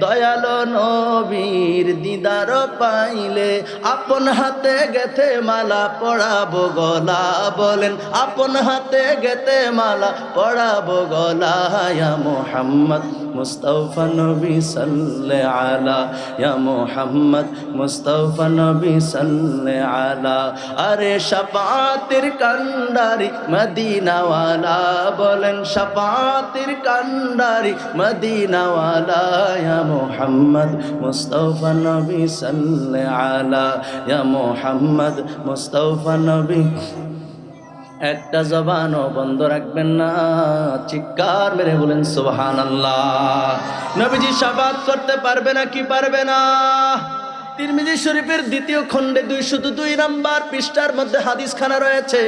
দয়ালো নবীর দিদার পাইলে, আপন হাতে গেথে মালা পড়াবো গলা, বলেন আপন হাতে গেথে মালা পড়াবো গলা, ইয়া মুহাম্মদ মুস্তাফা নবী সাল্লে আলা, ইয়া মুহাম্মদ মুস্তাফা নবী সাল্লে আলা। আরে শাফাতের কান্ডারি মদিনাওয়ালা, বলেন শাফাতের কান্ডারি মদিনাওয়ালা, ইয়া মুহাম্মদ মুস্তাফা নবী সাল্লে আলা, ইয়া মুহাম্মদ মুস্তাফা নবী। একটা জবানও বন্ধ রাখবেন না, চিৎকার মেরে বলেন সুবহানাল্লাহ। নবীজি শাফাত করতে পারবে না কি পারবে না? তিরমিজি শরীফের দ্বিতীয় খণ্ডে 202 নম্বর পৃষ্ঠার মধ্যে হাদিসখানা রয়েছে।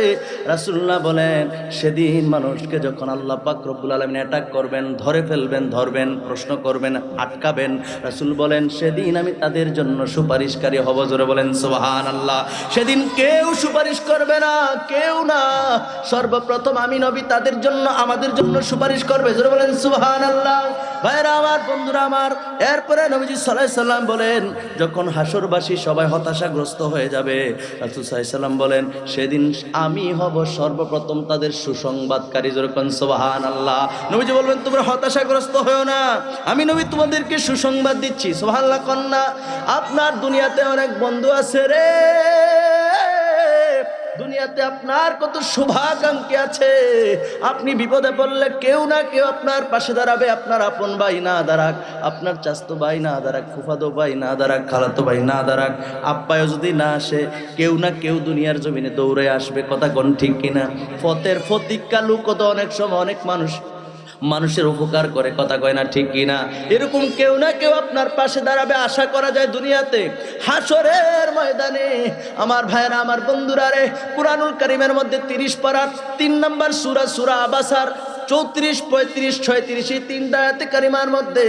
রাসূলুল্লাহ বলেন, সেদিন মানুষকে যখন আল্লাহ পাক রব্বুল আলামিন অ্যাটাক করবেন, ধরে ফেলবেন, ধরবেন, প্রশ্ন করবেন, আটকাবেন, রাসূল বলেন সেদিন আমি তাদের জন্য সুপারিশকারী হব। জোরে বলেন সুবহানাল্লাহ। সেদিন কেউ সুপারিশ করবে না, কেউ না, সর্বপ্রথম আমি নবী তাদের জন্য, আমাদের জন্য সুপারিশ করবে। জোরে বলেন সুবহানাল্লাহ। ভাইরা আমার, বন্ধুরা আমার, এরপরে নবীজি সাল্লাল্লাহু আলাইহি সাল্লাম বলেন, যখন হাসরবাসী সবাই হতাশাগ্রস্ত হয়ে যাবে, রাসূল সাল্লাল্লাহু আলাইহি সাল্লাম বলেন সেদিন আমি হব সর্বপ্রথম তাদের সুসংবাদকারী। যেরকম সুবহানাল্লাহ। নবীজি বলবেন তোমরা হতাশাগ্রস্ত হয়েও না, আমি নবী তোমাদেরকে সুসংবাদ দিচ্ছি। সুবহানাল্লাহ কন্যা। আপনার দুনিয়াতে অনেক বন্ধু আছে রে, দুনিয়াতে আপনার কত শুভাকাঙ্ক্ষী আছে, আপনি বিপদে পড়লে কেউ না কেউ আপনার পাশে দাঁড়াবে। আপনার আপন ভাই না দাঁড়াক, আপনার চাচতো ভাই না দাঁড়াক, ফুফাতো ভাই না দাঁড়াক, খালাতো ভাই না দাঁড়াক, আপ্পায়ও যদি না আসে, কেউ না কেউ দুনিয়ার জমিনে দৌড়ে আসবে। কথা কোন ঠিক কিনা? পথের ফতিক্কা লোক তো অনেক সময় অনেক মানুষের উপকার করে। কথা কয় না ঠিক কিনা? এরকম কেউ না কেউ আপনার পাশে দাঁড়াবে, আশা করা যায় দুনিয়াতে। হাসরের ময়দানে আমার ভাইয়েরা, আমার বন্ধুরা রে, কুরআনুল কারীমের মধ্যে 30 পারার 3 নম্বর সূরা আবাসার 34, 35, 36 এই 3 আয়াতে কারিমার মধ্যে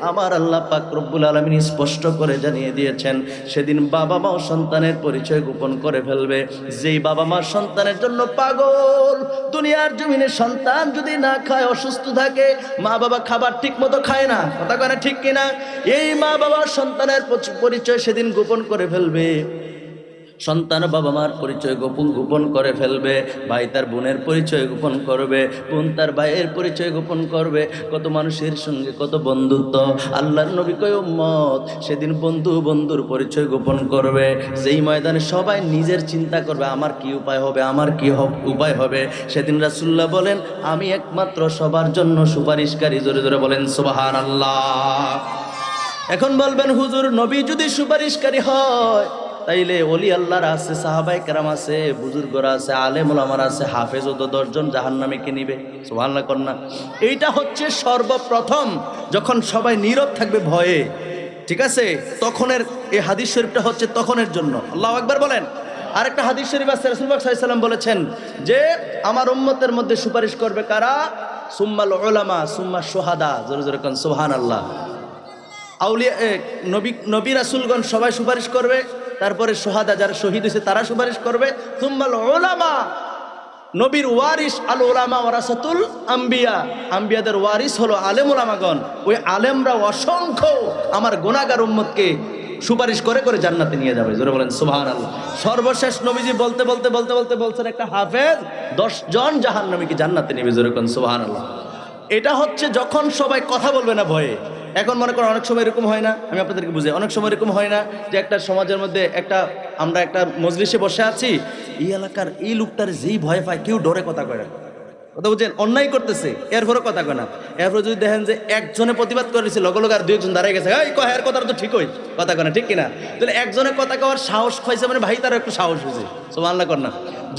আমার আল্লাহ পাক রব্বুল আলামিন স্পষ্ট করে জানিয়ে দিয়েছেন, সেদিন বাবা মাও সন্তানের পরিচয় গোপন করে ফেলবে। যেই বাবা মা সন্তানের জন্য পাগল, দুনিয়ার জমিনে সন্তান যদি না খায়, অসুস্থ থাকে, মা বাবা খাবার ঠিক মতো খায় না। কথা কয় না ঠিক কিনা? এই মা বাবা সন্তানের পরিচয় সেদিন গোপন করে ফেলবে। সন্তান বাবা মার পরিচয় গোপন করে ফেলবে। ভাই তার বোনের পরিচয় গোপন করবে, বোন তার ভাইয়ের পরিচয় গোপন করবে। কত মানুষের সঙ্গে কত বন্ধুত্ব। আল্লাহর নবী কয় উম্মত সেদিন বন্ধুর পরিচয় গোপন করবে। যেই ময়দানে সবাই নিজের চিন্তা করবে, আমার কি উপায় হবে, আমার কি উপায় হবে, সেদিন রাসূলুল্লাহ বলেন আমি একমাত্র সবার জন্য সুপারিশকারী। জোরে জোরে বলেন সুবহানাল্লাহ। এখন বলবেন হুজুর, নবী যদি সুপারিশকারী হয় তাইলে ওলি আল্লাহর আছে, সাহাবায়ে কেরাম আছে, বুজুর্গরা আছে, আলেম ওলামারা আছে, হাফেজ ও 10 জন জাহান্নামে কে নিবে? সুবহানাল্লাহ কন্যা। এইটা হচ্ছে সর্বপ্রথম যখন সবাই নীরব থাকবে ভয়ে, ঠিক আছে, তখনের এই হাদিস শরীফটা হচ্ছে তখনের জন্য। আল্লাহু আকবার বলেন। আরেকটা হাদিস শরীফ আছে, রাসূলুল্লাহ সাল্লাল্লাহু আলাইহি সাল্লাম বলেছেন যে আমার উম্মতের মধ্যে সুপারিশ করবে কারা? সুম্মাল উলামা সুম্মা শুহাদা। জোরে জোরে কোন সুবহানাল্লাহ। আউলিয়া নবী রাসূলগণ সবাই সুপারিশ করবে, তারপরে শুহাদা যারা শহীদ হয়েছে তারা সুপারিশ করবে। সুম্মাল উলামা, নবীর ওয়ারিস, আল উলামা ওয়ারাসাতুল আম্বিয়া, আম্বিয়াদের ওয়ারিস হলো আলেম উলামাগণ। ওই আলেমরা অসংখ্য আমার গুনাহগার উম্মতকে সুপারিশ করে করে জান্নাতে নিয়ে যাবে। জোরে বলেন সুবহানাল্লাহ। সর্বশেষ নবীজি বলতে বলছেন একটা হাফেজ 10 জন জাহান্নামীকে জান্নাতে নেবে। জোরে বলেন সুবহানাল্লাহ। এটা হচ্ছে যখন সবাই কথা বলবে না ভয়ে। এখন মনে করেন অনেক সময় এরকম হয় না, আমি আপনাদেরকে বুঝাই, অনেক সময় এরকম হয় না যে একটা সমাজের মধ্যে আমরা একটা মজলিসে বসে আছি, এই এলাকার এই লোকটার যেই ভয় পায় কেউ ডরে কথা কয় না। কথা বুঝছেন? অন্যায় করতেছে, এরপরে কথা কয় না। এরপরে যদি দেখেন যে একজনে প্রতিবাদ করেছে, লগে লগে আর 2 একজন দাঁড়ায় গেছে, এই কয় এর কথাটা তো ঠিক হই, কথা কয় না, ঠিক কিনা? তাহলে একজনের কথা কওয়ার সাহস পাইছে মানে ভাই তার একটু সাহস হয়েছে। সুবহানাল্লাহ কর না।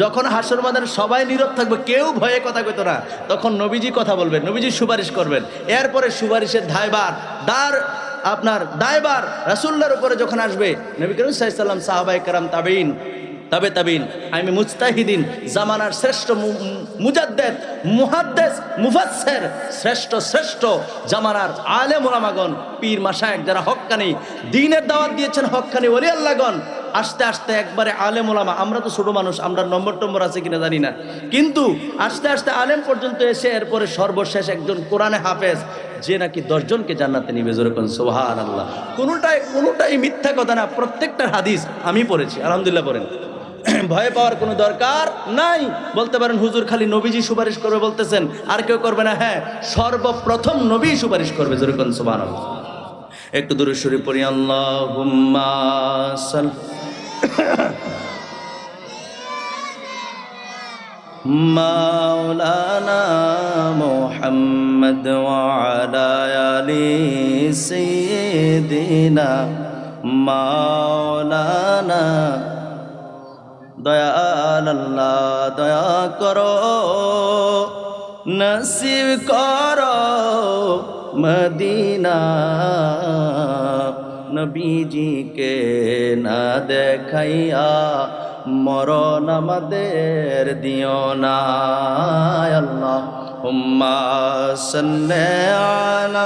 যখন হাসর ময়দানে সবাই নীরব থাকবে, কেউ ভয়ে কথা কইতো না, তখন নবীজি কথা বলবেন, নবীজি সুপারিশ করবেন। এরপরে সুপারিশের দায়বার রাসূলুল্লাহর উপরে যখন আসবে, নবী করিম সাল্লাল্লাহু আলাইহি সাল্লাম, সাহাবায়ে কেরাম, তাবেঈন, আমি মুজতাহিদিন, জামানার শ্রেষ্ঠ মুজাদ্দেদ, মুহাদ্দিস, মুফাসসির, শ্রেষ্ঠ জামানার আলেম ওলামাগণ, পীর মাশায়েখ যারা হক্কানি দ্বীনের দাওয়াত দিয়েছেন, হক্কানি ওলি আল্লাহগণ, আস্তে আস্তে একবারে আলেম ওলামা। আমরা তো ছোট মানুষ, আমরা নম্বর আছে কিনা জানি না, কিন্তু আস্তে আস্তে আলেম পর্যন্ত এসে এরপরে সর্বশেষ একজন কোরআনে হাফেজ, যে নাকি 10 জনকে জান্নাতে নিবে। জোরে কোন সুবহানাল্লাহ। কোনোটাই মিথ্যা কথা না, প্রত্যেকটা হাদিস আমি পড়েছি, আলহামদুলিল্লাহ পড়েন। ভয় পাওয়ার কোনো দরকার নাই। বলতে পারেন হুজুর খালি নবীজি সুপারিশ করবে বলতেছেন, আর কেউ করবে না? হ্যাঁ, সর্বপ্রথম নবী সুপারিশ করবে। জোরে কোন সুবহানাল্লাহ। একটু দূরে শরীফ পড়ি, আল্লাহুম্মা সাল্লি মাওলানা মুহাম্মদ ওয়া আলা আলি সাইয়্যিদিনা মাওলানা। দয়াল আল্লাহ দয়া করো, নসিব করো মদিনা। নবীজিকে না দেখাইয়া মরণ আমাদের দিও না। আল্লাহুম্মা সাল্লি আলা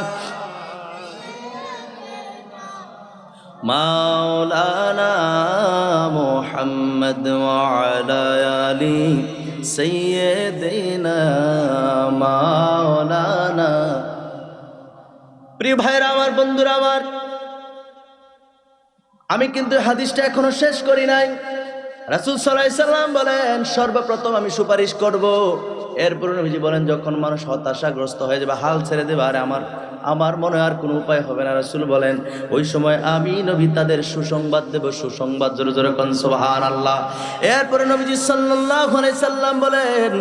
মাওলানা মুহাম্মদ ওয়া আলা আলি সাইয়্যিদিনা মাওলানা। প্রিয় ভাইরা আমার, বন্ধুরা আমার, আমি কিন্তু হাদিসটা এখনো শেষ করি নাই। রাসূল সাল্লাল্লাহু আলাইহি সাল্লাম বলেন সর্বপ্রথম আমি সুপারিশ করব। এরপর নবীজি বলেন যখন মানুষ হতাশাগ্রস্ত হয়ে যাবে, হাল ছেড়ে দেবে, আর আমার মনে আর কোনো উপায় হবে না, রাসূল বলেন ওই সময় আমি নবী তাদের সুসংবাদ দেব। সুসংবাদ, জোরে জোরে কোন সুবহানাল্লাহ। এরপরে নবীজি সাল্লাল্লাহু আলাইহি সাল্লাম বলেন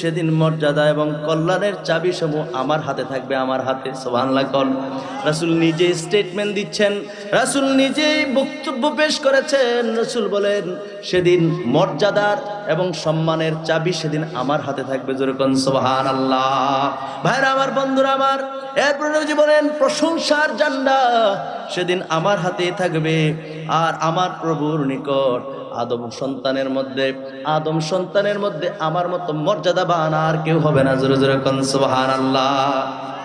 সেদিন মর্যাদা এবং কল্যাণের চাবি সমূহ আমার হাতে থাকবে, আমার হাতে। সুবহানাল্লাহ কোন। রাসূল নিজেই স্টেটমেন্ট দিচ্ছেন, রাসূল নিজেই বক্তব্য পেশ করেছেন। রাসূল বলেন সেদিন মর্যাদার এবং সম্মানের চাবি সেদিন আমার হাতে থাকবে। জোরে কোন সুবহানাল্লাহ। ভাইরা আমার, বন্ধুরা আমার, এরপর নবীজি বলেন প্রশংসার ঝান্ডা সেদিন আমার হাতেই থাকবে। আর আমার প্রভুর নিকট আদম সন্তানের মধ্যে আমার মতো মর্যাদাবান আর কেউ হবে না। জোরে জোরে কোন সুবহানাল্লাহ।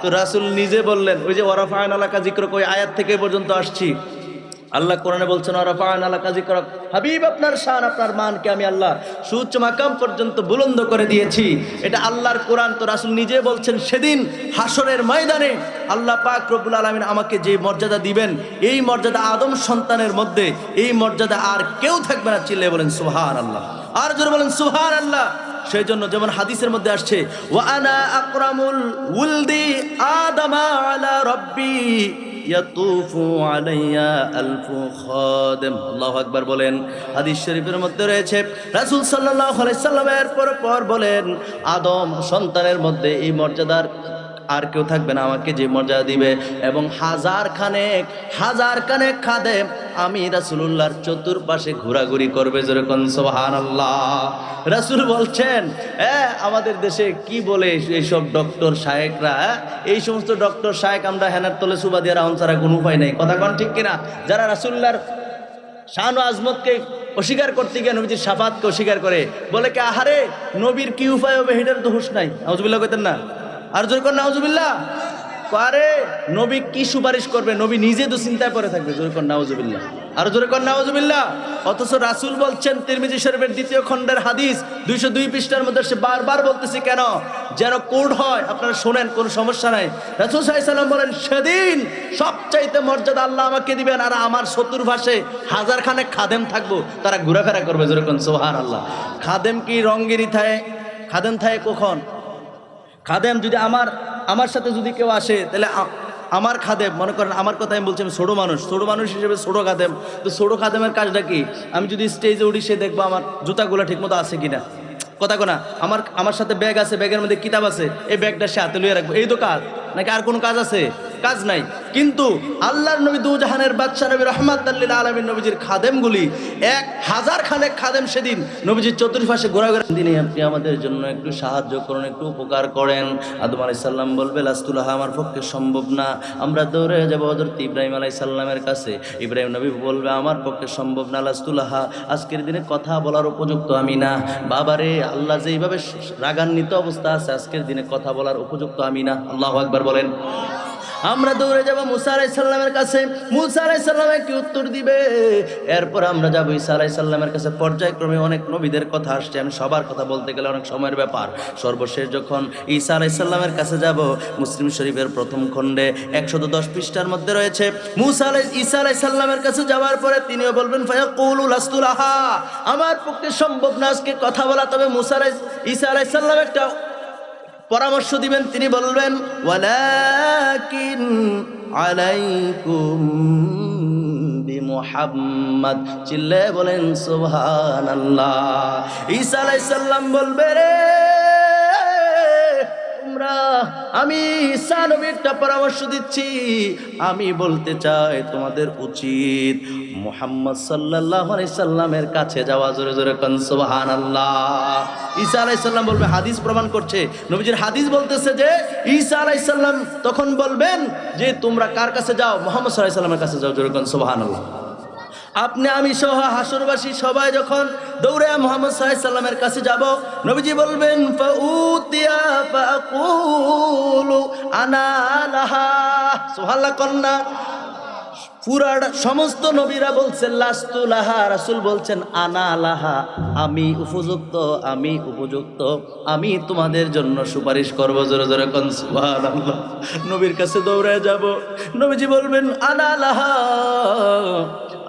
তো রাসূল নিজে বললেন, ওই যে ওয়ারাফা'না লাকা যিকরাক, ওই আয়াত থেকে পর্যন্ত আসছি। আল্লাহ কোরআনে বলছেন ওয়ারাফা'না লাকা যিকরাক, হাবিব আপনার শান, আপনার মানকে আমি আল্লাহ সুউচ্চ মাকাম পর্যন্ত বুলন্দ করে দিয়েছি। এটা আল্লাহর কোরআন। তো রাসূল নিজে বলছেন সেদিন হাসরের ময়দানে আল্লাহ পাক রব্বুল আলামিন আমাকে যে মর্যাদা দিবেন, এই মর্যাদা আদম সন্তানের মধ্যে, এই মর্যাদা আর কেউ থাকবে না। চিল্লায়ে বলেন সুবহানাল্লাহ। আর জোরে বলেন সুবহানাল্লাহ। সেই জন্য যেমন হাদিসের মধ্যে আসছে ওয়া আনা আকরামুল উলদি আদামা আলা রব্বি ইয়াতুফু আলাইয়া আলফু খাদিম। আল্লাহু আকবার বলেন। হাদিস শরীফের মধ্যে রয়েছে রাসূল সাল্লাল্লাহু আলাইহি সাল্লামের পর বলেন আদম সন্তানের মধ্যে এই মর্যাদার আর কেউ থাকবে না আমাকে যে মর্যাদা দিবে। এবং হাজার খানেক খাদেম আমি রাসূলুল্লাহর চতুর্পাশে ঘোরাঘুরি করবে। জোরে কোন সুবহানাল্লাহ। রাসূল বলছেন আমাদের দেশে কি বলে এইসব ডক্টর শায়েকরা, এই সমস্ত ডক্টর শায়েক আমরা হেনার তলে সুবা দিয়ে রাউন্ড ছাড়া কোনো উপায় নেই। কথা কোন ঠিক কিনা? যারা রাসূলুল্লাহর শান ও আজমতকে অস্বীকার করতে গিয়ে নবীজির শাফাতকে অস্বীকার করে, বলে কি আহারে নবীর কি উপায় হবে হেটার তো হুঁশ নাই। নাউজুবিল্লাহ কইতেন না? আর জোরে কোন নাউজুবিল্লাহ। আরে নবী কি সুপারিশ করবে, নবী নিজে তো চিন্তায় পড়ে থাকবে। জোরে কোন নাউজুবিল্লাহ। আর জোরে কোন নাউজুবিল্লাহ। অথচ রাসূল বলছেন তিরমিজি শরীফের 2য় খণ্ডের হাদিস 202 পৃষ্ঠার মধ্যে সে বারবার বলতেছি কেন যেন কোড হয়, আপনারা শোনেন, কোনো সমস্যা নাই। রাসূল সাল্লাল্লাহু আলাইহি সাল্লাম বলেন সেদিন সবচাইতে মর্যাদা আল্লাহ আমাকে দিবেন, আর আমার চতুর্পাশে হাজার খানেক খাদেম থাকবো, তারা ঘোরাফেরা করবে। জোরে কোন সুবহানাল্লাহ। খাদেম কি রঙ্গিনী থাকে? খাদেম থাকে কখন? খাদেম যদি আমার সাথে যদি কেউ আসে, তাহলে আমার খাদেম, মনে করেন আমার কথা আমি বলছি, আমি ছোটো মানুষ হিসেবে ছোটো খাদেম। তো ছোটো খাদেমের কাজটা কি? আমি যদি স্টেজে উঠি, সে দেখবো আমার জুতাগুলো ঠিকমতো আছে কিনা। কথা কোনা আমার সাথে ব্যাগ আছে, ব্যাগের মধ্যে কিতাব আছে, এই ব্যাগটা সে হাতে লইয়া রাখবো। এই তো কাজ, নাকি আর কোনো কাজ আছে? কাজ নাই। কিন্তু আল্লাহর নবী দুজাহানের বাদশা নবী রাহমাতুল লিল আলামিন নবীজির খাদেমগুলি 1000 খানেক খাদেম সেদিন নবীজির চতুর্পাশে ঘোরাঘুরি। দিনে আপনি আমাদের জন্য একটু সাহায্য করুন, একটু উপকার করেন। আদম আলাইহিস সালাম বলবে লাস্তুলাহা, আমার পক্ষে সম্ভব না। আমরা দৌড়ে যাব হযরত ইব্রাহিম আলাইহিস সালামের কাছে। ইব্রাহিম নবী বলবে আমার পক্ষে সম্ভব না, লাস্তুলাহা, আজকের দিনে কথা বলার উপযুক্ত আমি না। বাবারে, আল্লাহ যেইভাবে রাগান্বিত অবস্থা আছে, আজকের দিনে কথা বলার উপযুক্ত আমি না। আল্লাহু আকবার বলেন। আমরা দৌড়ে যাব মুসা আলাইহিস সালামের কাছে। মুসা আলাইহিস সালামে কি উত্তর দিবে? এরপর আমরা যাব ঈসা আলাইহিস সালামের কাছে। পর্যায়ক্রমে অনেক নবীদের কথা আসছে, আমি সবার কথা বলতে গেলে অনেক সময়ের ব্যাপার। সর্বশেষ যখন ঈসা আলাইহিস সালামের কাছে যাব, মুসলিম শরীফের প্রথম খণ্ডে 110 পৃষ্ঠার মধ্যে রয়েছে, ঈসা আলাইহিস সালামের কাছে যাওয়ার পরে তিনিও বলবেন ফায়াকুলু লাস্তু লাহা, আমার পক্ষে সম্ভব না আজকে কথা বলা। তবে ঈসা আলাইহিস সালাম একটা পরামর্শ দিবেন, তিনি বলবেন ওয়ালাকিন আলাইকুম বিমুহাম্মদ। চিল্লে বলেন সুবহানাল্লাহ। ঈসা আলাইহিস সালাম বলবে, রে তোমরা, আমি ঈসা নবী একটা পরামর্শ দিচ্ছি, আমি বলতে চাই তোমাদের উচিত মুহাম্মদ সাল্লাল্লাহু আলাইহি সাল্লামের কাছে যাওয়া। জোরে জোরে কোন সুবহানাল্লাহ। ঈসা আলাইহিস সালাম বলবে, হাদিস প্রমাণ করছে, নবীজির হাদিস বলতেছে যে ঈসা আলাইহিস সালাম তখন বলবেন যে তোমরা কার কাছে যাও? মুহাম্মদ সাল্লাল্লাহু আলাইহি সাল্লামের কাছে যাও। জোরে কোন সুবহানাল্লাহ। আপনি আমি সহ হাসরবাসী সবাই যখন দৌড়ে মুহাম্মদ সাল্লাল্লাহু আলাইহি সাল্লামের কাছে যাব, নবীজি বলবেন ফাউতিয়া ফাকুলু আনা লাহা। সুবহানাল্লাহ কন্না। পুরা সমস্ত নবীরা বলছেন লাস্তু লাহা, রাসূল বলছেন আনা লাহা, আমি উপযুক্ত, আমি উপযুক্ত, আমি তোমাদের জন্য সুপারিশ করব। জোরে জোরে কোন সুবহানাল্লাহ। নবীর কাছে দৌড়ে যাব, নবীজি বলবেন আনা লাহা,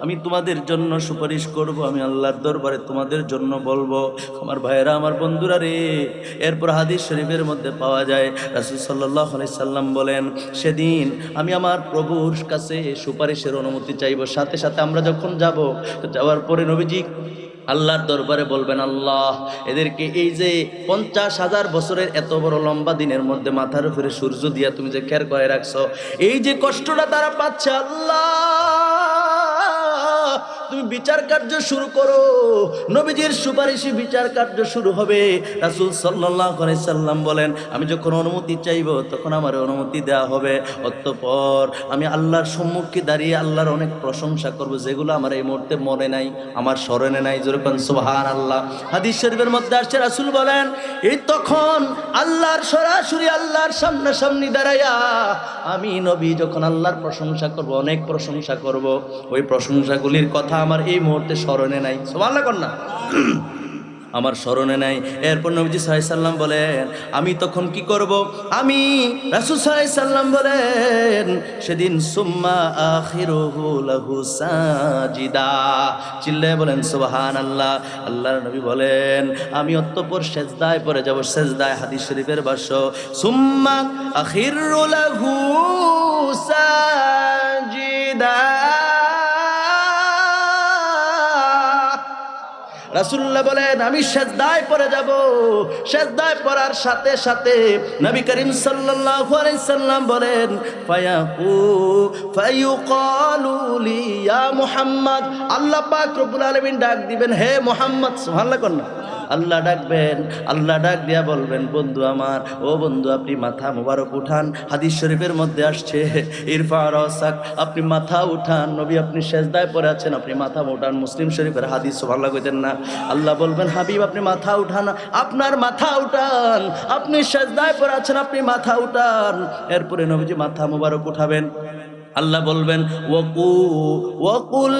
আমি তোমাদের জন্য সুপারিশ করব, আমি আল্লাহর দরবারে তোমাদের জন্য বলবো। আমার ভাইয়েরা, আমার বন্ধুরা রে, এরপর হাদিস শরীফের মধ্যে পাওয়া যায় রাসূল সাল্লাল্লাহু আলাইহি সাল্লাম বলেন, সেদিন আমি আমার প্রভুর কাছে সুপারিশের অনুমতি চাইব। সাথে সাথে আমরা যখন যাব, যাওয়ার পরে নবীজি আল্লাহর দরবারে বলবেন, আল্লাহ, এদেরকে এই যে 50,000 বছরের এত বড় লম্বা দিনের মধ্যে মাথার উপরে সূর্য দিয়া তুমি যে খের করে রাখছো, এই যে কষ্টটা তারা পাচ্ছে, আল্লাহ তুমি বিচার কার্য শুরু করো। নবীজির সুপারিশে বিচার কার্য শুরু হবে। রাসূল সাল্লাল্লাহু আলাইহি সাল্লাম বলেন, আমি যখন অনুমতি চাইব তখন আমার অনুমতি দেওয়া হবে। অতঃপর আমি আল্লাহর সম্মুখে দাঁড়িয়ে আল্লাহর অনেক প্রশংসা করব, যেগুলো আমার এই মুহূর্তে মনে নাই, আমার স্মরণে নাই। যেরকম সুবহানাল্লাহ। হাদিস শরীফের মধ্যে আসছে, রাসূল বলেন, এই তখন আল্লাহর সরাসরি আল্লাহর সামনাসামনি দাঁড়াইয়া আমি নবী যখন আল্লাহর প্রশংসা করব, অনেক প্রশংসা করব, ওই প্রশংসাগুলির কথা আমার এই মুহূর্তে স্মরণে নাই। সুবহানাল্লাহ কন্না। আমার স্মরণে নাই। এরপর নবীজি সাল্লাল্লাহু আলাইহি সাল্লাম বলেন, আমি তখন কি করব? আমি রাসূল সাল্লাল্লাহু আলাইহি সাল্লাম বলেন, সেদিন সুম্মা আখিরুহু লাহু সাজিদা। চিল্লায়ে বলেন সুবহানাল্লাহ। আল্লাহর নবী বলেন, আমি অতঃপর সেজদায় পড়ে যাব। সেজদায়, হাদিস শরীফের ভাষ্য, সুম্মা আখিরু লাহু সাজিদা। রাসূলুল্লাহ বলেন, আমি সেজদায় পড়ে যাব। সেজদায় পড়ার সাথে সাথে নবী করিম সাল্লাল্লাহু আলাইহি সাল্লাম বলেন, ফায়ুকালু লি ইয়া মুহাম্মদ। আল্লাহ পাক রব্বুল আলামিন ডাক দিবেন, হে মুহাম্মদ। সুবহানাল্লাহ কন্না। আল্লাহ ডাকবেন, আল্লাহ ডাক দিয়া বলবেন, বন্ধু আমার, ও বন্ধু, আপনি মাথা মুবারক উঠান। হাদিস শরীফের মধ্যে আসছে, ইরফা রাসাক, আপনি মাথা উঠান। নবী আপনি সেজদায় পড়ে আছেন, আপনি মাথা উঠান। মুসলিম শরীফের হাদিস। সুবহানাল্লাহ কইতেন না? আল্লাহ বলবেন, হাবিব আপনি মাথা উঠান, আপনার মাথা উঠান, আপনি সেজদায় পড়ে আছেন, আপনি মাথা উঠান। এরপরে নবীজি মাথা মুবারক উঠাবেন। আল্লাহ বলবেন, ওয়াকুল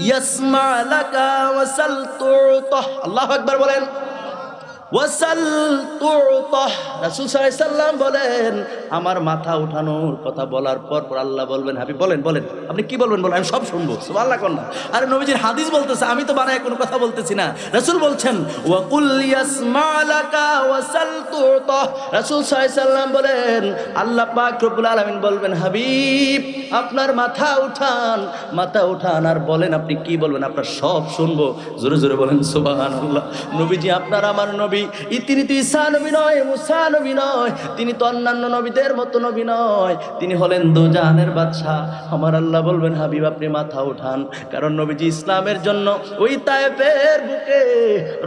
ইয়াসমা লাকা ওয়াসাল তুতাহ। আল্লাহু আকবার বলেন। ওয়াসাল তুতাহ। রাসূল সাল্লাল্লাহু আলাইহি সাল্লাম বলেন, আমার মাথা উঠানোর কথা বলার পর আল্লাহ বলবেন, হাবিব বলেন, বলেন আপনি কি বলবেন, বলেন, আমি সব শুনবো। সুবহানাল্লাহ কন্না। আরে নবীজির হাদিস বলতেছে, আমি তো বানায় কোনো কথা বলতেছি না। রাসূল বলছেন, ওয়াকুল ইয়াসমা লাকা ওয়াসাল তুতাহ। রাসূল সাল্লাল্লাহু আলাইহি সাল্লাম বলেন, আল্লাহ পাক রব্বুল আলামিন বলবেন, হাবিব আপনার মাথা উঠান, মাথা উঠান, আর বলেন আপনি কি বলবেন, আপনার সব শুনবো। জোরে জোরে বলেন সুবহানাল্লাহ। নবীজি আপনার আমার নবী, তিনি তো ঈসা নবী নয়, মুসা নবী নয়, তিনি তো অন্যান্য নবীদের মতো নবী নয়, তিনি হলেন দুজাহানের বাদশা। আমার আল্লাহ বলবেন, হাবিব আপনি মাথা উঠান, কারণ নবীজি ইসলামের জন্য ওই তায়েফের বুকে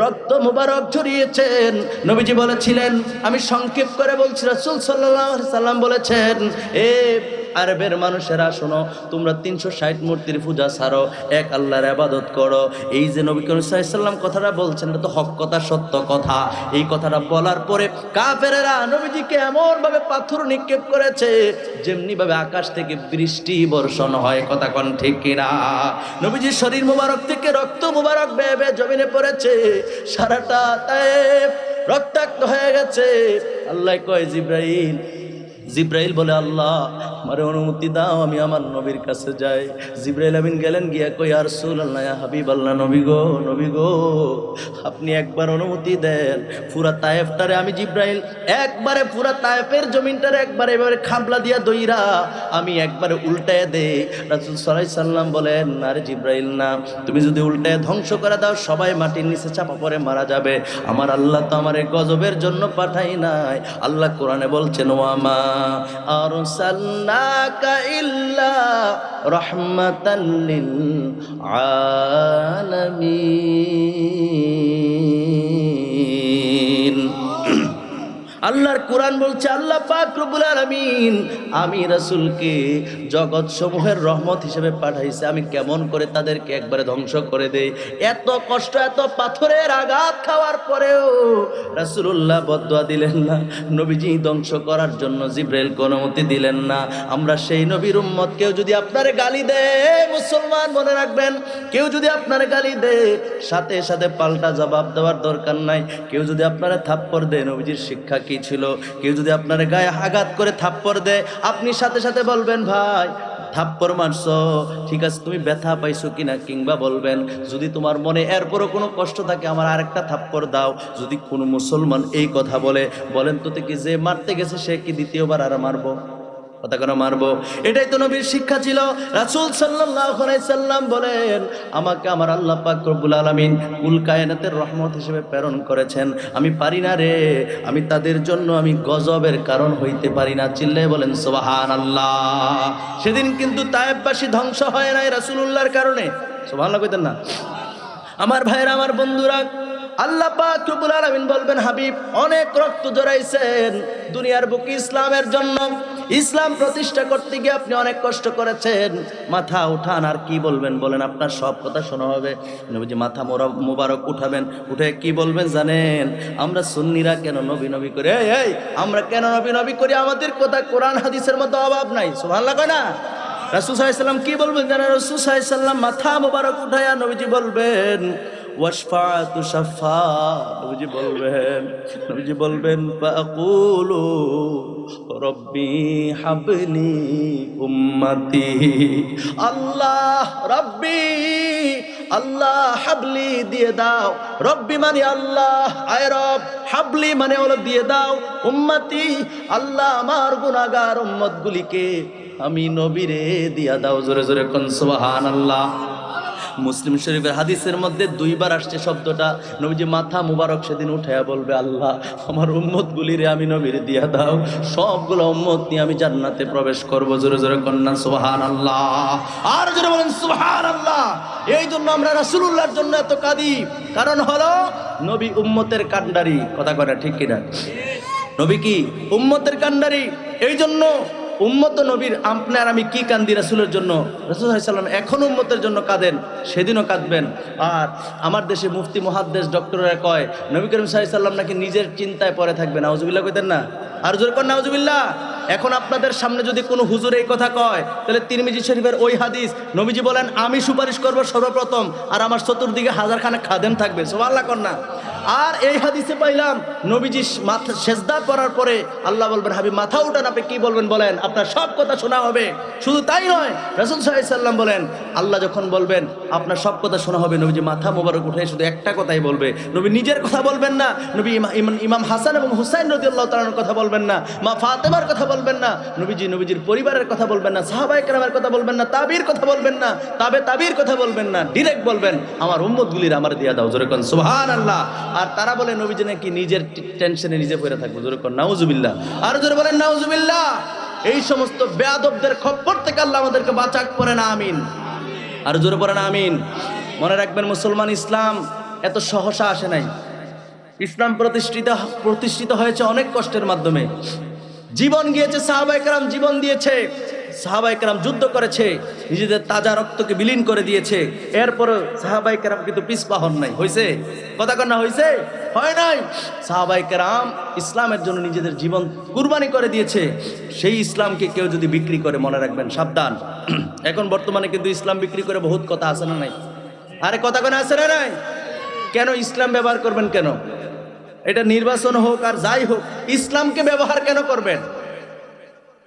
রক্ত মুবারক ঝরিয়েছেন। নবীজি বলেছিলেন, আমি সংক্ষেপ করে বলছি, রাসূল সাল্লাল্লাহু আলাইহি সাল্লাম বলেছেন, এ আরবের মানুষেরা শোনো, তোমরা 360 মূর্তির পূজা ছাড়ো, এক আল্লাহর ইবাদত করো। এই যে নবী করিম সাল্লাল্লাহু আলাইহি ওয়াসাল্লাম কথাটা বলছেন, এটা তো হক কথা, সত্য কথা। এই কথাটা বলার পরে কাফেরেরা নবীজিকে এমন ভাবে পাথর নিক্ষেপ করেছে যেমনি ভাবে আকাশ থেকে বৃষ্টি বর্ষণ হয়। কথা কোন ঠিক কিনা? নবীজির শরীর মুবারক থেকে রক্ত মুবারক বেয়ে বেয়ে জমিনে পড়েছে, সারাটা তায়েফ রক্তাক্ত হয়ে গেছে। আল্লাহ কয় জিব্রাইল, জিব্রাইল বলে আল্লাহ আমার অনুমতি দাও, আমি আমার নবীর কাছে যাই। জিব্রাইল আমিন গেলেন, গিয়া কই ইয়া রাসূলুল্লাহ, ইয়া হাবিবাল্লাহ, নবী গো, নবী গো, আপনি একবার অনুমতি দেন, পুরা তায়েফটারে আমি জিব্রাইল একবারে পুরা তায়েফের জমিনটারে একবারে এবারে খাবলা দিয়া দইরা আমি একবারে উল্টায় দেই। রাসূল সাল্লাল্লাহু আলাইহি সাল্লাম বলেন, আরে জিব্রাইল না, তুমি যদি উল্টায় ধ্বংস করে দাও সবাই মাটির নিচে চাপা পড়ে মারা যাবে। আমার আল্লাহ তো আমার এই গজবের জন্য পাঠাই নাই। আল্লাহ কোরআনে বলছেন, ওয়ামা আরসালনাকা ইল্লা রাহমাতাল লিল আলামিন। আল্লাহর কোরআন বলছে, আল্লাহ পাক রব্বুল আলামিন আমি রাসূলকে জগৎ সমূহের রহমত হিসেবে পাঠাইছে। আমি কেমন করে তাদেরকে একবারে ধ্বংস করে দেই? এত কষ্ট, এত পাথরের আঘাত খাওয়ার পরেও রাসূলুল্লাহ বদদুয়া দিলেন না, নবীজি ধ্বংস করার জন্য জিব্রাইলকে অনুমতি দিলেন না। আমরা সেই নবীর উম্মত, কেউ যদি আপনার গালি দেয়, মুসলমান মনে রাখবেন, কেউ যদি আপনার গালি দেয় সাথে সাথে পাল্টা জবাব দেওয়ার দরকার নাই। কেউ যদি আপনারা থাপ্পড় দেয়, নবীজির শিক্ষা কি ছিল? কেউ যদি আপনার গায়ে আঘাত করে থাপ্পড় দেয়, আপনি সাথে সাথে বলবেন, ভাই থাপ্পড় মারছো, ঠিক আছে, তুমি ব্যথা পাইছো কিনা, কিংবা বলবেন যদি তোমার মনে এরপরও কোনো কষ্ট থাকে, আমার আরেকটা থাপ্পড় দাও। যদি কোনো মুসলমান এই কথা বলে, বলেন তো কি যে মারতে গেছে সে কি দ্বিতীয়বার আর মারবো? কথা কেন মারবো? এটাই তো নবীর শিক্ষা ছিল। রাসূল সাল্লাল্লাহু আলাইহি সাল্লাম বলেন, আমাকে আমার আল্লাহ পাক রব্বুল আলামিন কুল কায়নাতের রহমত হিসেবে প্রেরণ করেছেন। আমি পারি না রে, আমি তাদের জন্য আমি গজবের কারণ হইতে পারি না। চিল্লায়ে বলেন সুবহানাল্লাহ। সেদিন কিন্তু তায়েফবাসী ধ্বংস হয় নাই রাসূলুল্লাহর কারণে। সুবহানাল্লাহ কইতেন না? আমার ভাইরা, আমার বন্ধুরা, আল্লাহ পাক রব্বুল আলামিন বলবেন, হাবিব অনেক রক্ত জড়াইছেন দুনিয়ার বুকে ইসলামের জন্য, ইসলাম প্রতিষ্ঠা করতে গিয়ে আপনি অনেক কষ্ট করেছেন, মাথা উঠান। আর কি বলবেন বলেন? আপনার সব কথা শোনা হবে। নবীজি মাথা মোবারক উঠাবেন, উঠে কি বলবেন জানেন? আমরা সুন্নিরা কেন নবী নবী করি? এই আমরা কেন নবী নবী করি? আমাদের কথা কোরআন হাদিসের মধ্যে অভাব নাই। সুবহানাল্লাহ কয় না? রাসূল সাল্লাল্লাহু আলাইহি সাল্লাম কি বলবেন জানেন? রাসূল সাল্লাল্লাহু আলাইহি সাল্লাম মাথা মোবারক উঠায়া নবীজি বলবেন, ওয়াশফাআতু শাফা। নবীজি বলবেন ফাকুলু রব্বি হাবলি উম্মতি। আল্লাহ রব্বি, আল্লাহ হাবলি দিয়ে দাও। রব্বি মানে আল্লাহ, আয় রব, হাবলি মানে হলো দিয়ে দাও, উম্মতি আল্লাহ আমার গুনাহগার উম্মতগুলিকে আমি নবীরে দিয়া দাও। জোরে জোরে কোন সুবহানাল্লাহ। মুসলিম শরীফের হাদিসের মধ্যে 2 বার আসছে শব্দটা। নবীজি মাথা মুবারক সেদিন উঠায়া বলবে, আল্লাহ আমার উম্মতগুলিরে আমি নবীরে দিয়া দাও, সবগুলো উম্মত নিয়ে আমি জান্নাতে প্রবেশ করব। জোরে জোরে কন্যা সুবহানাল্লাহ। আর জোরে বলেন সুবহানাল্লাহ। এই জন্য আমরা রাসূলুল্লাহর জন্য এত কাঁদি, কারণ হলো নবী উম্মতের কান্ডারি। কথা কয় ঠিক কিনা? নবী কি উম্মতের কান্ডারি। এই জন্য উম্মত নবীর আপনার আমি কি কান্দি রাসূলের জন্য। রাসূল সাল্লাল্লাহু আলাইহি সাল্লাম এখন উম্মতের জন্য কাঁদেন, সেদিনও কাঁদবেন। আর আমার দেশে মুফতি মুহাদ্দিস ডক্টররা কয় নবী করিম সাল্লাল্লাহু আলাইহি সাল্লাম নাকি নিজের চিন্তায় পড়ে থাকবেন। নাউজুবিল্লাহ কইতেন না? আর জোরে কোন নাউজুবিল্লাহ। এখন আপনাদের সামনে যদি কোনো হুজুর এই কথা কয়, তাহলে তিরমিজি শরীফের ওই হাদিস, নবীজি বলেন আমি সুপারিশ করব সর্বপ্রথম, আর আমার চতুর্দিকে হাজারখানা খাদেম থাকবে। সুবহানাল্লাহ কন্যা। আর এই হাদিসে পাইলাম নবীজি মাথা সেজদা করার পরে আল্লাহ বলবেন, হাবিব মাথা উঠান, আপনি কি বলবেন বলেন, আপনার সব কথা শোনা হবে। শুধু তাই নয়, রাসূল সাল্লাল্লাহু আলাইহি সাল্লাম বলেন, আল্লাহ যখন বলবেন আপনার সব কথা শোনা হবে, নবীজি মাথা মোবারক উঠে শুধু একটা কথাই বলবে। নবী নিজের কথা বলবেন না, নবী ইমাম হাসান এবং হুসাইন রাদিয়াল্লাহু তাআলার কথা বলবেন না, মা ফাতেমার কথা বলবেন না, নবীজির পরিবারের কথা বলবেন না, সাহাবায়ে কেরামের কথা বলবেন না, তাবির কথা বলবেন না, তাবির কথা বলবেন না, ডাইরেক্ট বলবেন আমার উম্মতগুলির আমার দিয়া দাও। জোরে কোন সুবহানাল্লাহ। আর তারা বলে নবীজি নাকি নিজের টেনশনে নিজে পড়ে থাকবে। জোরে কোন নাউজুবিল্লাহ। আর জোরে বলেন নাউজুবিল্লাহ। এই সমস্ত বেয়াদবদের খপ্পর থেকে আল্লাহ আমাদেরকে বাঁচাক, পড়েন আমিন। আর জোরে পড়েন আমিন। মনে রাখবেন মুসলমান ইসলাম এত সহসা আসে নাই। ইসলাম প্রতিষ্ঠিত হয়েছে অনেক কষ্টের মাধ্যমে। জীবন গিয়েছে, সাহাবায়ে কেরাম জীবন দিয়েছে, সাহাবায়ে কেরাম যুদ্ধ করেছে, নিজেদের তাজা রক্তকে বিলীন করে দিয়েছে, এরপরও সাহাবায়ে কেরাম কিন্তু পিছপা হন নাই। হয়েছে? কথা কন না হয়েছে? হয় নাই। সাহাবায়ে কেরাম ইসলামের জন্য নিজেদের জীবন কুরবানি করে দিয়েছে। সেই ইসলামকে কেউ যদি বিক্রি করে, মনে রাখবেন সাবধান। এখন বর্তমানে কিন্তু ইসলাম বিক্রি করে বহুত কথা আছে না নাই? আরে কথা কোন আছে না নাই? কেন ইসলাম ব্যবহার করবেন কেন? এটা নির্বাচন হোক আর যাই হোক, ইসলামকে ব্যবহার কেন করবেন?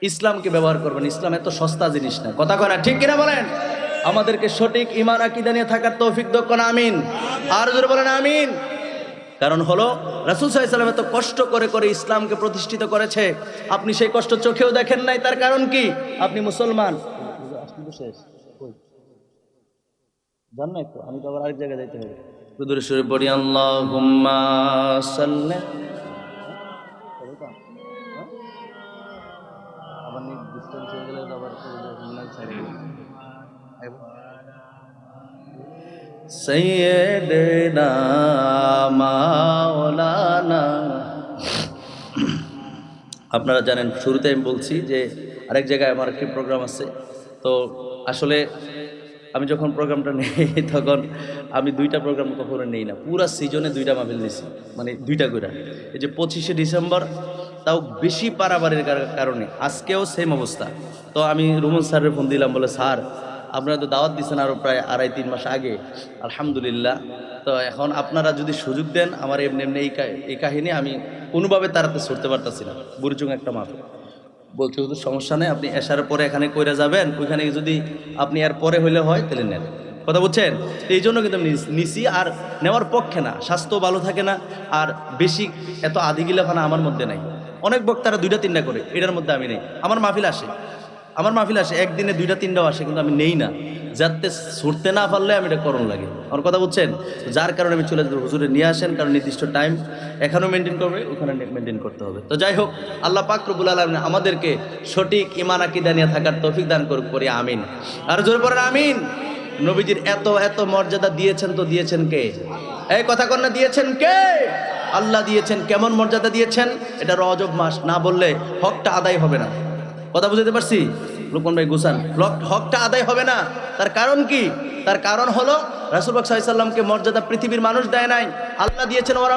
ইসলামকে ব্যবহার করবেন। ইসলাম এত সস্তা জিনিস না। কথা কয় না, ঠিক কিনা বলেন? আমাদেরকে সঠিক ঈমান আকীদা নিয়ে থাকার তৌফিক দাও, কোন আমিন। আর জোরে বলেন আমিন। কারণ হলো রাসূল সাল্লাল্লাহু আলাইহি ওয়াসাল্লাম এত কষ্ট করে করে ইসলামকে প্রতিষ্ঠিত করেছে, আপনি সেই কষ্ট চোখেও দেখেন নাই। তার কারণ কি? আপনি মুসলমান। জান না একটু, আমি তো আবার আরেক জায়গায় যাইতে হবে। দুরূদ শরীফ পড়ি, আল্লাহুম্মা সাল্লি। আবার ডিসটেন্স হয়ে গেলে আবার সাইয়্যিদিনা মাওলানা। আপনারা জানেন, শুরুতে আমি বলছি যে আরেক জায়গায় আমার একটি প্রোগ্রাম আছে। তো আসলে আমি যখন প্রোগ্রামটা নেই তখন আমি 2টা প্রোগ্রাম কখনো নেই না। পুরা সিজনে 2টা মাহফিল নিছি, মানে 2টা করে। এই যে 25শে ডিসেম্বর, তাও বেশি পারাবারের কারণে আজকেও সেম অবস্থা। তো আমি রুমন স্যারের ফোন দিলাম, বলে স্যার আপনারা তো দাওয়াত দিচ্ছেন আরও প্রায় 2.5-3 মাস আগে, আলহামদুলিল্লাহ। তো এখন আপনারা যদি সুযোগ দেন, আমার এমনি এমনি এই কাহিনী আমি কোনোভাবে তাড়াতে ছড়তে পারতাছি না। বুড়িচুং একটা মাহফিল বলছে, হুজুর সমস্যা নেই, আপনি এশার পরে এখানে কইরা যাবেন, ওইখানে যদি আপনি আর পরে হইলে হয় তাহলে নেন। কথা বুঝছেন? তো এই জন্য কিন্তু আমি নিছি, আর নেওয়ার পক্ষে না, স্বাস্থ্য ভালো থাকে না, আর বেশি এত আদিগিলাফানা আমার মধ্যে নাই। অনেক বক্তারা 2টা-3টা করে, এটার মধ্যে আমি নেই। আমার মাহফিল আসে একদিনে 2টা-3টাও আসে, কিন্তু আমি নেই না, যাতে ছুটতে না পারলে আমি এটা করণ লাগে। আমার কথা বুঝছেন? যার কারণে আমি চলে যাবো, হুজুরে নিয়ে আসেন, কারণ নির্দিষ্ট টাইম এখানেও মেনটেন করবে, ওখানে মেনটেন করতে হবে। তো যাই হোক, আল্লাহ পাক রব্বুল আলামিন আমাদেরকে সঠিক ঈমান আকীদা নিয়ে থাকার তৌফিক দান করুক, করি আমিন। আর জোরে পড়েন আমিন। নবীজির এত এত মর্যাদা দিয়েছেন, তো দিয়েছেন কে? এই কথা কন্যা দিয়েছেন কে? আল্লাহ দিয়েছেন। কেমন মর্যাদা দিয়েছেন? এটা রজব মাস, না বললে হকটা আদায় হবে না। কথা বুঝতে পারছি? লোকমান ভাই গুসান, হকটা আদায় হবে না। তার কারণ কি? তার কারণ হলো রাসূল পাক সাল্লাল্লাহু আলাইহি ওয়াসাল্লামকে মর্যাদা পৃথিবীর মানুষ দেয় নাই, আল্লাহ দিয়েছেন। ওরা